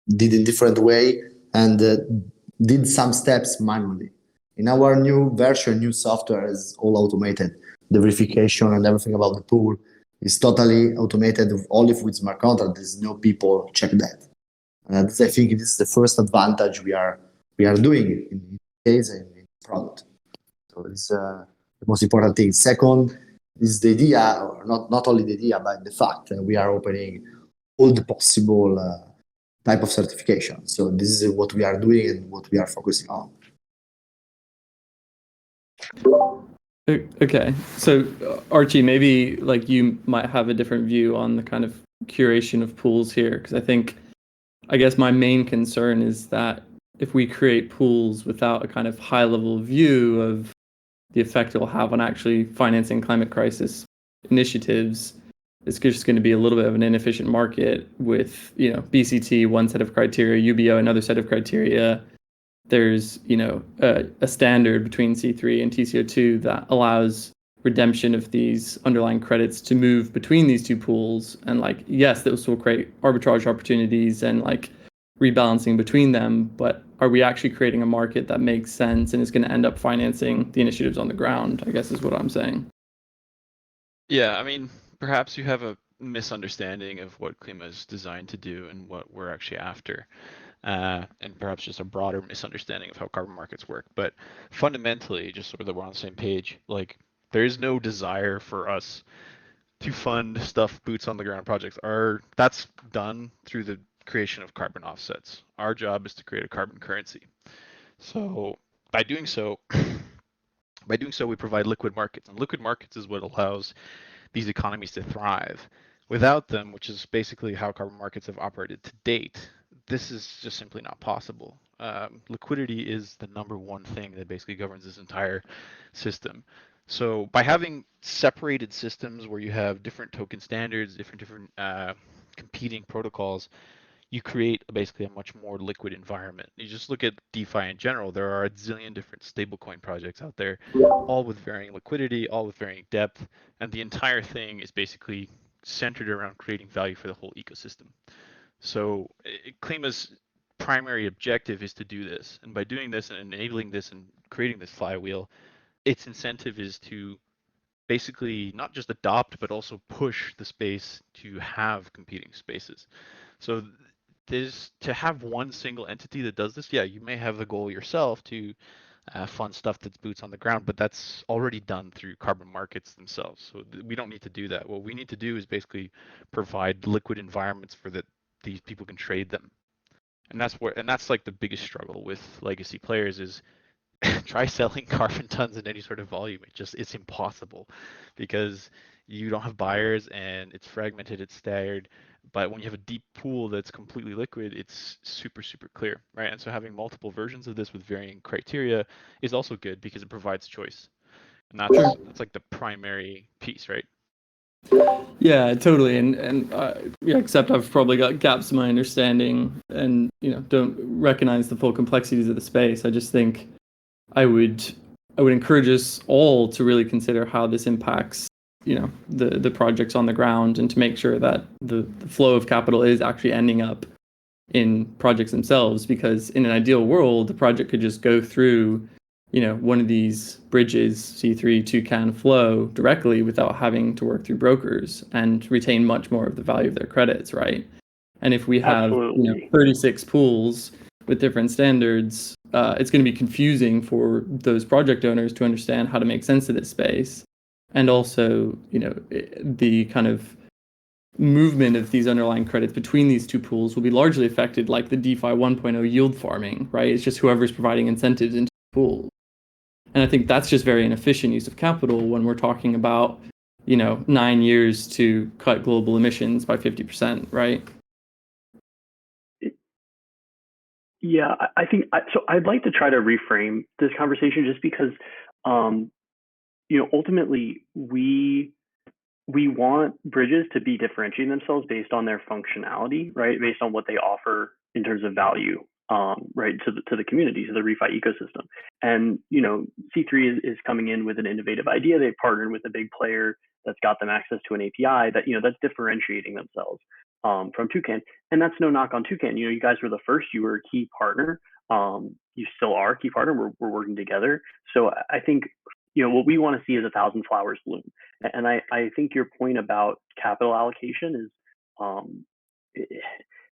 [SPEAKER 10] did in different way and did some steps manually. In our new version, new software is all automated. The verification and everything about the pool is totally automated, only with smart contract. There's no people check that. I think this is the first advantage we are doing in case and in product. So it's the most important thing. Second is the idea, or not only the idea, but the fact that we are opening all the possible type of certification. So this is what we are doing and what we are focusing on.
[SPEAKER 8] Okay, so Archie, maybe like you might have a different view on the kind of curation of pools here, because I guess my main concern is that if we create pools without a kind of high-level view of the effect it will have on actually financing climate crisis initiatives, it's just going to be a little bit of an inefficient market with, BCT, one set of criteria, UBO, another set of criteria. There's, a standard between C3 and TCO2 that allows redemption of these underlying credits to move between these two pools. And yes, this will create arbitrage opportunities and rebalancing between them. But are we actually creating a market that makes sense and is going to end up financing the initiatives on the ground, I guess is what I'm saying.
[SPEAKER 3] Yeah, I mean, perhaps you have a misunderstanding of what Klima is designed to do and what we're actually after. And perhaps just a broader misunderstanding of how carbon markets work. But fundamentally, just so that we're on the same page, there is no desire for us to fund stuff boots on the ground projects. That's done through the creation of carbon offsets. Our job is to create a carbon currency. So by doing so, we provide liquid markets, and liquid markets is what allows these economies to thrive. Without them, which is basically how carbon markets have operated to date, this is just simply not possible. Liquidity is the number one thing that basically governs this entire system. So by having separated systems where you have different token standards, different competing protocols, you create basically a much more liquid environment. You just look at DeFi in general, there are a zillion different stablecoin projects out there, all with varying liquidity, all with varying depth, and the entire thing is basically centered around creating value for the whole ecosystem. So Klima's primary objective is to do this, and by doing this and enabling this and creating this flywheel, its incentive is to basically not just adopt but also push the space to have competing spaces. So there's to have one single entity that does this. Yeah, you may have the goal yourself to fund stuff that's boots on the ground, but that's already done through carbon markets themselves. So we don't need to do that. What we need to do is basically provide liquid environments for that these people can trade them. And that's like the biggest struggle with legacy players is try selling carbon tons in any sort of volume. It's impossible because you don't have buyers and it's fragmented, it's staggered. But when you have a deep pool that's completely liquid, it's super, super clear, right? And so having multiple versions of this with varying criteria is also good because it provides choice. And that's like the primary piece, right?
[SPEAKER 8] Yeah, totally. And yeah, except I've probably got gaps in my understanding and, don't recognize the full complexities of the space. I just think I would encourage us all to really consider how this impacts, the projects on the ground and to make sure that the flow of capital is actually ending up in projects themselves, because in an ideal world, the project could just go through, one of these bridges, C3 toucan flow directly without having to work through brokers and retain much more of the value of their credits, right? And if we have 36 pools with different standards, it's going to be confusing for those project owners to understand how to make sense of this space. And also, the kind of movement of these underlying credits between these two pools will be largely affected like the DeFi 1.0 yield farming, right? It's just whoever's providing incentives into the pool. And I think that's just very inefficient use of capital when we're talking about, 9 years to cut global emissions by 50%, right?
[SPEAKER 6] Yeah, I think so. I'd like to try to reframe this conversation just because, ultimately we we want bridges to be differentiating themselves based on their functionality, right? Based on what they offer in terms of value, right, to the community, to the refi ecosystem. And C3 is coming in with an innovative idea. They've partnered with a big player that's got them access to an API that that's differentiating themselves from Toucan. And that's no knock on Toucan. You guys were the first. You were a key partner. You still are a key partner. We're working together. So I think what we want to see is 1,000 flowers bloom. And I think your point about capital allocation is,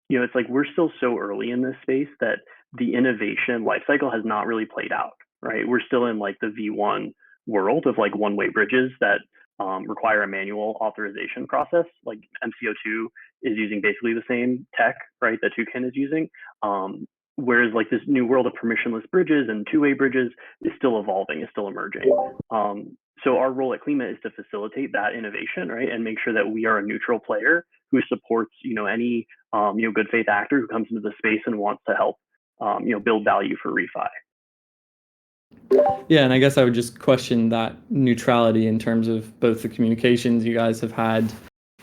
[SPEAKER 6] it's like we're still so early in this space that the innovation lifecycle has not really played out, right? We're still in like the V1 world of like one-way bridges that require a manual authorization process. Like MCO2 is using basically the same tech, right, that Toucan is using. Whereas like this new world of permissionless bridges and two-way bridges is still evolving, is still emerging. So our role at Klima is to facilitate that innovation, right, and make sure that we are a neutral player who supports, any good faith actor who comes into the space and wants to help, build value for refi.
[SPEAKER 8] Yeah, and I guess I would just question that neutrality in terms of both the communications you guys have had,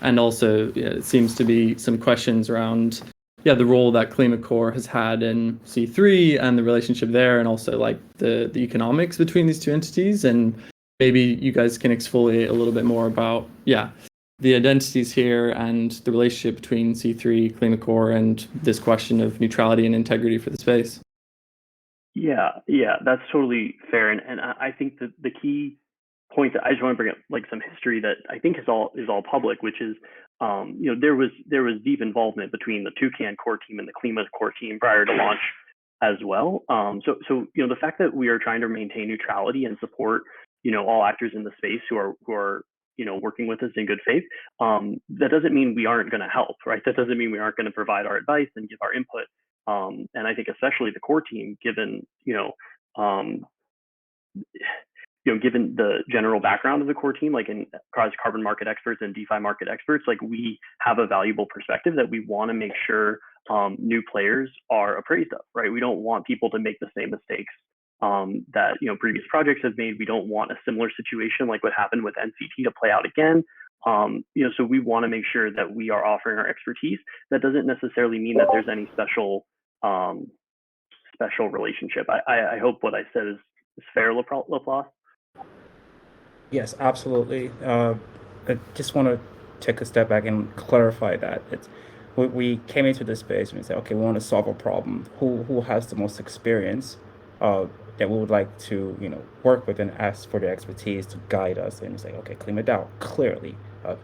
[SPEAKER 8] and also it seems to be some questions around the role that Klima Core has had in C3 and the relationship there, and also like the economics between these two entities. And maybe you guys can exfoliate a little bit more about the identities here and the relationship between C3, Klima Core, and this question of neutrality and integrity for the space.
[SPEAKER 6] Yeah, that's totally fair. And I think that the key point that I just want to bring up, like some history that I think is all public, which is, there was deep involvement between the Toucan core team and the Klima core team prior to launch as well. So the fact that we are trying to maintain neutrality and support, all actors in the space who are working with us in good faith, that doesn't mean we aren't going to help, right? That doesn't mean we aren't going to provide our advice and give our input. And I think especially the core team, given given the general background of the core team, like in carbon market experts and DeFi market experts, like we have a valuable perspective that we want to make sure new players are appraised of, right? We don't want people to make the same mistakes that previous projects have made. We don't want a similar situation like what happened with NCT to play out again. So we want to make sure that we are offering our expertise. That doesn't necessarily mean that there's any special relationship. I hope what I said is fair, Laplace.
[SPEAKER 1] Yes, absolutely. I just want to take a step back and clarify that. We came into this space and we said, okay, we want to solve a problem. Who has the most experience that we would like to work with and ask for their expertise to guide us? And say, okay, KlimaDAO, clearly, the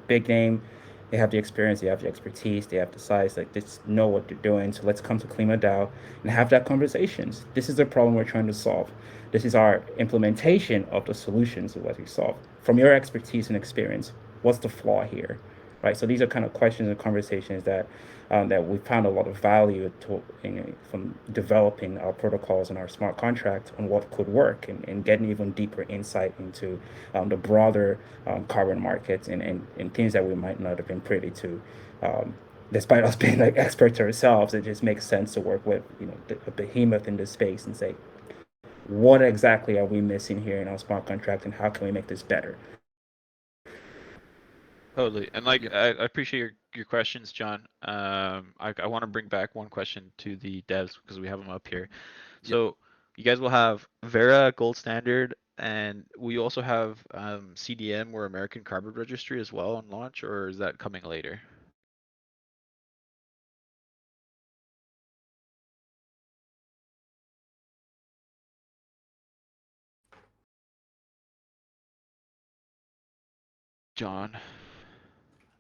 [SPEAKER 1] big name, they have the experience, they have the expertise, they have the size, like they know what they're doing. So let's come to KlimaDAO and have that conversations. This is the problem we're trying to solve. This is our implementation of the solutions of what we solve. From your expertise and experience, what's the flaw here, right? So these are kind of questions and conversations that we found a lot of value from developing our protocols and our smart contract on what could work, and getting even deeper insight into the broader carbon markets and things that we might not have been privy to. Despite us being like experts ourselves, it just makes sense to work with a behemoth in this space and say, what exactly are we missing here in our smart contract, and how can we make this better?
[SPEAKER 3] Totally. And I appreciate your questions, John. I want to bring back one question to the devs because we have them up here. So you guys will have Vera gold standard, and we also have CDM or American Carbon Registry as well on launch, or is that coming later? John,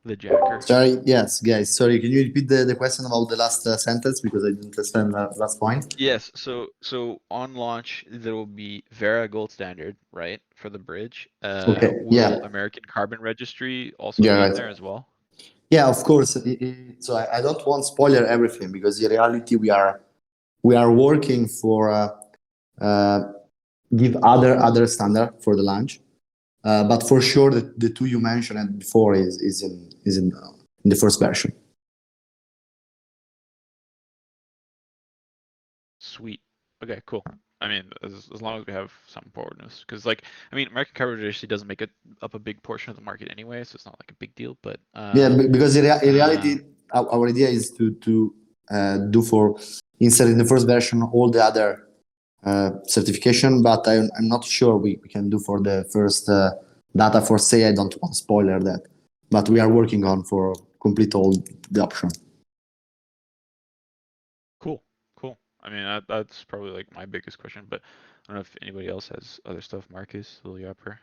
[SPEAKER 3] the jacker.
[SPEAKER 10] Sorry, yes, guys. Sorry, can you repeat the question about the last sentence because I didn't understand the last point?
[SPEAKER 3] Yes. So on launch there will be Vera gold standard, right, for the bridge.
[SPEAKER 10] Okay.
[SPEAKER 3] Will American Carbon Registry also be in there as well?
[SPEAKER 10] Yeah, of course. So I don't want to spoiler everything because in reality we are working for give other standard for the launch. But for sure, the two you mentioned before is in the first version.
[SPEAKER 3] Sweet. Okay, cool. I mean, as long as we have some forwardness, because like, I mean, American coverage actually doesn't make up a big portion of the market anyway, so it's not like a big deal. But
[SPEAKER 10] Yeah, because in reality, our idea is to do for insert in the first version all the other certification, but I'm not sure we can do for the first data for say. I don't want to spoiler that, but we are working on for complete all the option.
[SPEAKER 3] cool. I mean, that's probably like my biggest question, but I don't know if anybody else has other stuff. Marcus, little yapper.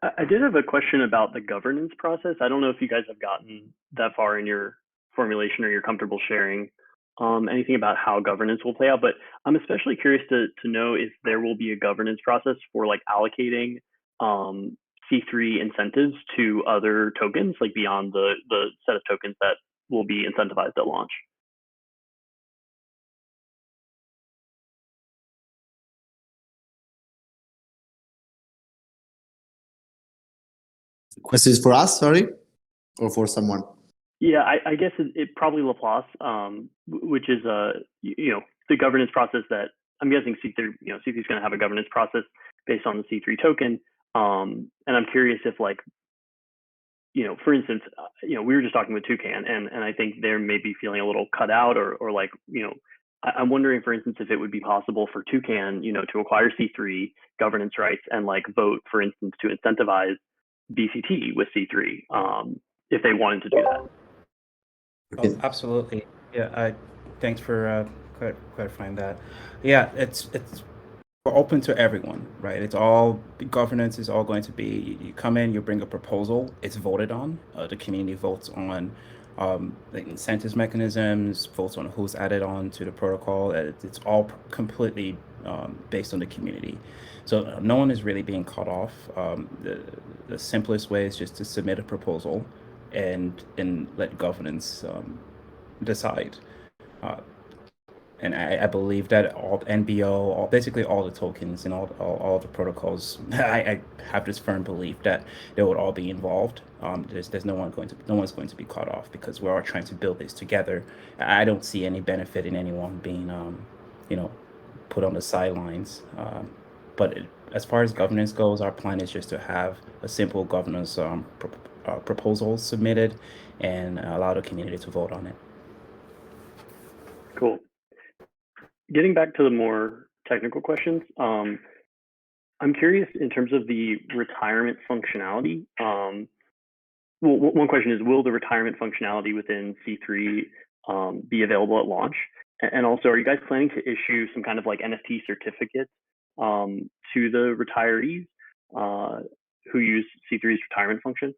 [SPEAKER 6] I did have a question about the governance process. I don't know if you guys have gotten that far in your formulation or you're comfortable sharing anything about how governance will play out, but I'm especially curious to know if there will be a governance process for like allocating C3 incentives to other tokens, like beyond the set of tokens that will be incentivized at launch.
[SPEAKER 10] The question is for us, sorry, or for someone?
[SPEAKER 6] Yeah, I guess it probably Laplace, which is the governance process that I'm guessing C3, C3 is going to have a governance process based on the C3 token. And I'm curious if like, for instance, we were just talking with Toucan, and I think they may be feeling a little cut out or like, I'm wondering, for instance, if it would be possible for Toucan, to acquire C3 governance rights and like vote, for instance, to incentivize BCT with C3, if they wanted to do that.
[SPEAKER 1] Oh, absolutely. Yeah, thanks for clarifying that. Yeah, it's we're open to everyone, right? It's all governance is all going to be you come in, you bring a proposal, it's voted on. The community votes on the incentives mechanisms, votes on who's added on to the protocol. It's all completely based on the community. So no one is really being cut off. The simplest way is just to submit a proposal and let governance decide. And I believe that all NBO, basically all the tokens and all the protocols, I have this firm belief that they would all be involved. There's no one's going to be cut off because we're all trying to build this together. I don't see any benefit in anyone being, put on the sidelines. But as far as governance goes, our plan is just to have a simple governance proposal submitted and allow the community to vote on it.
[SPEAKER 6] Cool. Getting back to the more technical questions, I'm curious in terms of the retirement functionality. Well, one question is, will the retirement functionality within C3 be available at launch? And also, are you guys planning to issue some kind of like NFT certificate to the retirees who use C3's retirement function?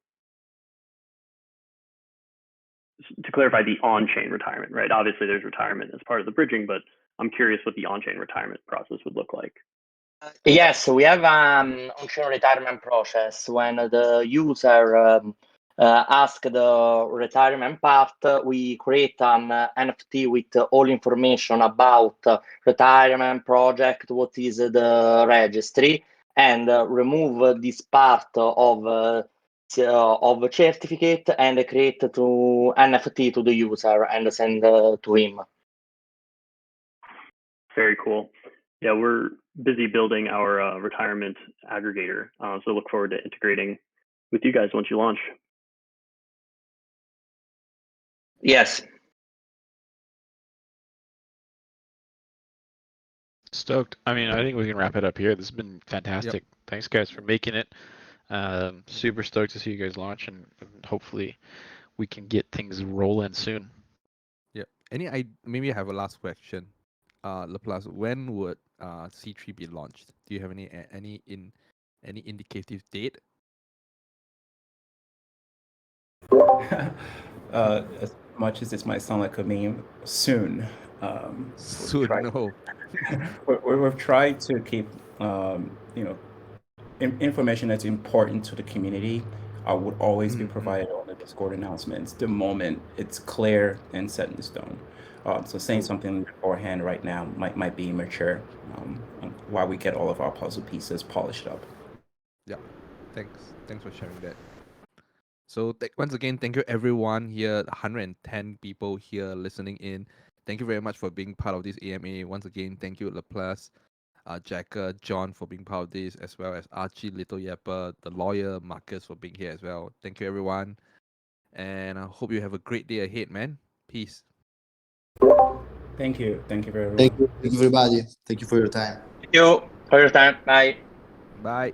[SPEAKER 6] To clarify, the on-chain retirement, right? Obviously, there's retirement as part of the bridging, but I'm curious what the on-chain retirement process would look like.
[SPEAKER 5] Yes, we have on-chain retirement process. When the user ask the retirement part, we create an NFT with all information about retirement project, what is the registry, and remove this part of certificate and create to NFT to the user and send to him.
[SPEAKER 6] Very cool. Yeah, we're busy building our retirement aggregator, so look forward to integrating with you guys once you launch.
[SPEAKER 5] Yes.
[SPEAKER 3] Stoked. I mean, I think we can wrap it up here. This has been fantastic. Yep. Thanks, guys, for making it. Super stoked to see you guys launch, and hopefully we can get things rolling soon.
[SPEAKER 2] Yeah. Maybe I have a last question. Laplace, when would C3 be launched? Do you have any indicative date?
[SPEAKER 1] As much as this might sound like a meme, soon.
[SPEAKER 2] Soon, no.
[SPEAKER 1] We've tried to keep, information that's important to the community would always be provided on the Discord announcements the moment it's clear and set in stone. So saying something beforehand right now might be immature while we get all of our puzzle pieces polished up.
[SPEAKER 2] Yeah, thanks for sharing that. So once again, thank you everyone here, 110 people here listening in. thank you very much for being part of this AMA. Once again, thank you, Laplace, Jacker, John for being part of this, as well as Archie, Little Yapper, the lawyer, Marcus for being here as well. Thank you, everyone. And I hope you have a great day ahead, man. Peace.
[SPEAKER 1] Thank you. Thank you very much.
[SPEAKER 10] Thank you, everybody. Thank you for your time.
[SPEAKER 5] Thank you for your time. Bye.
[SPEAKER 2] Bye.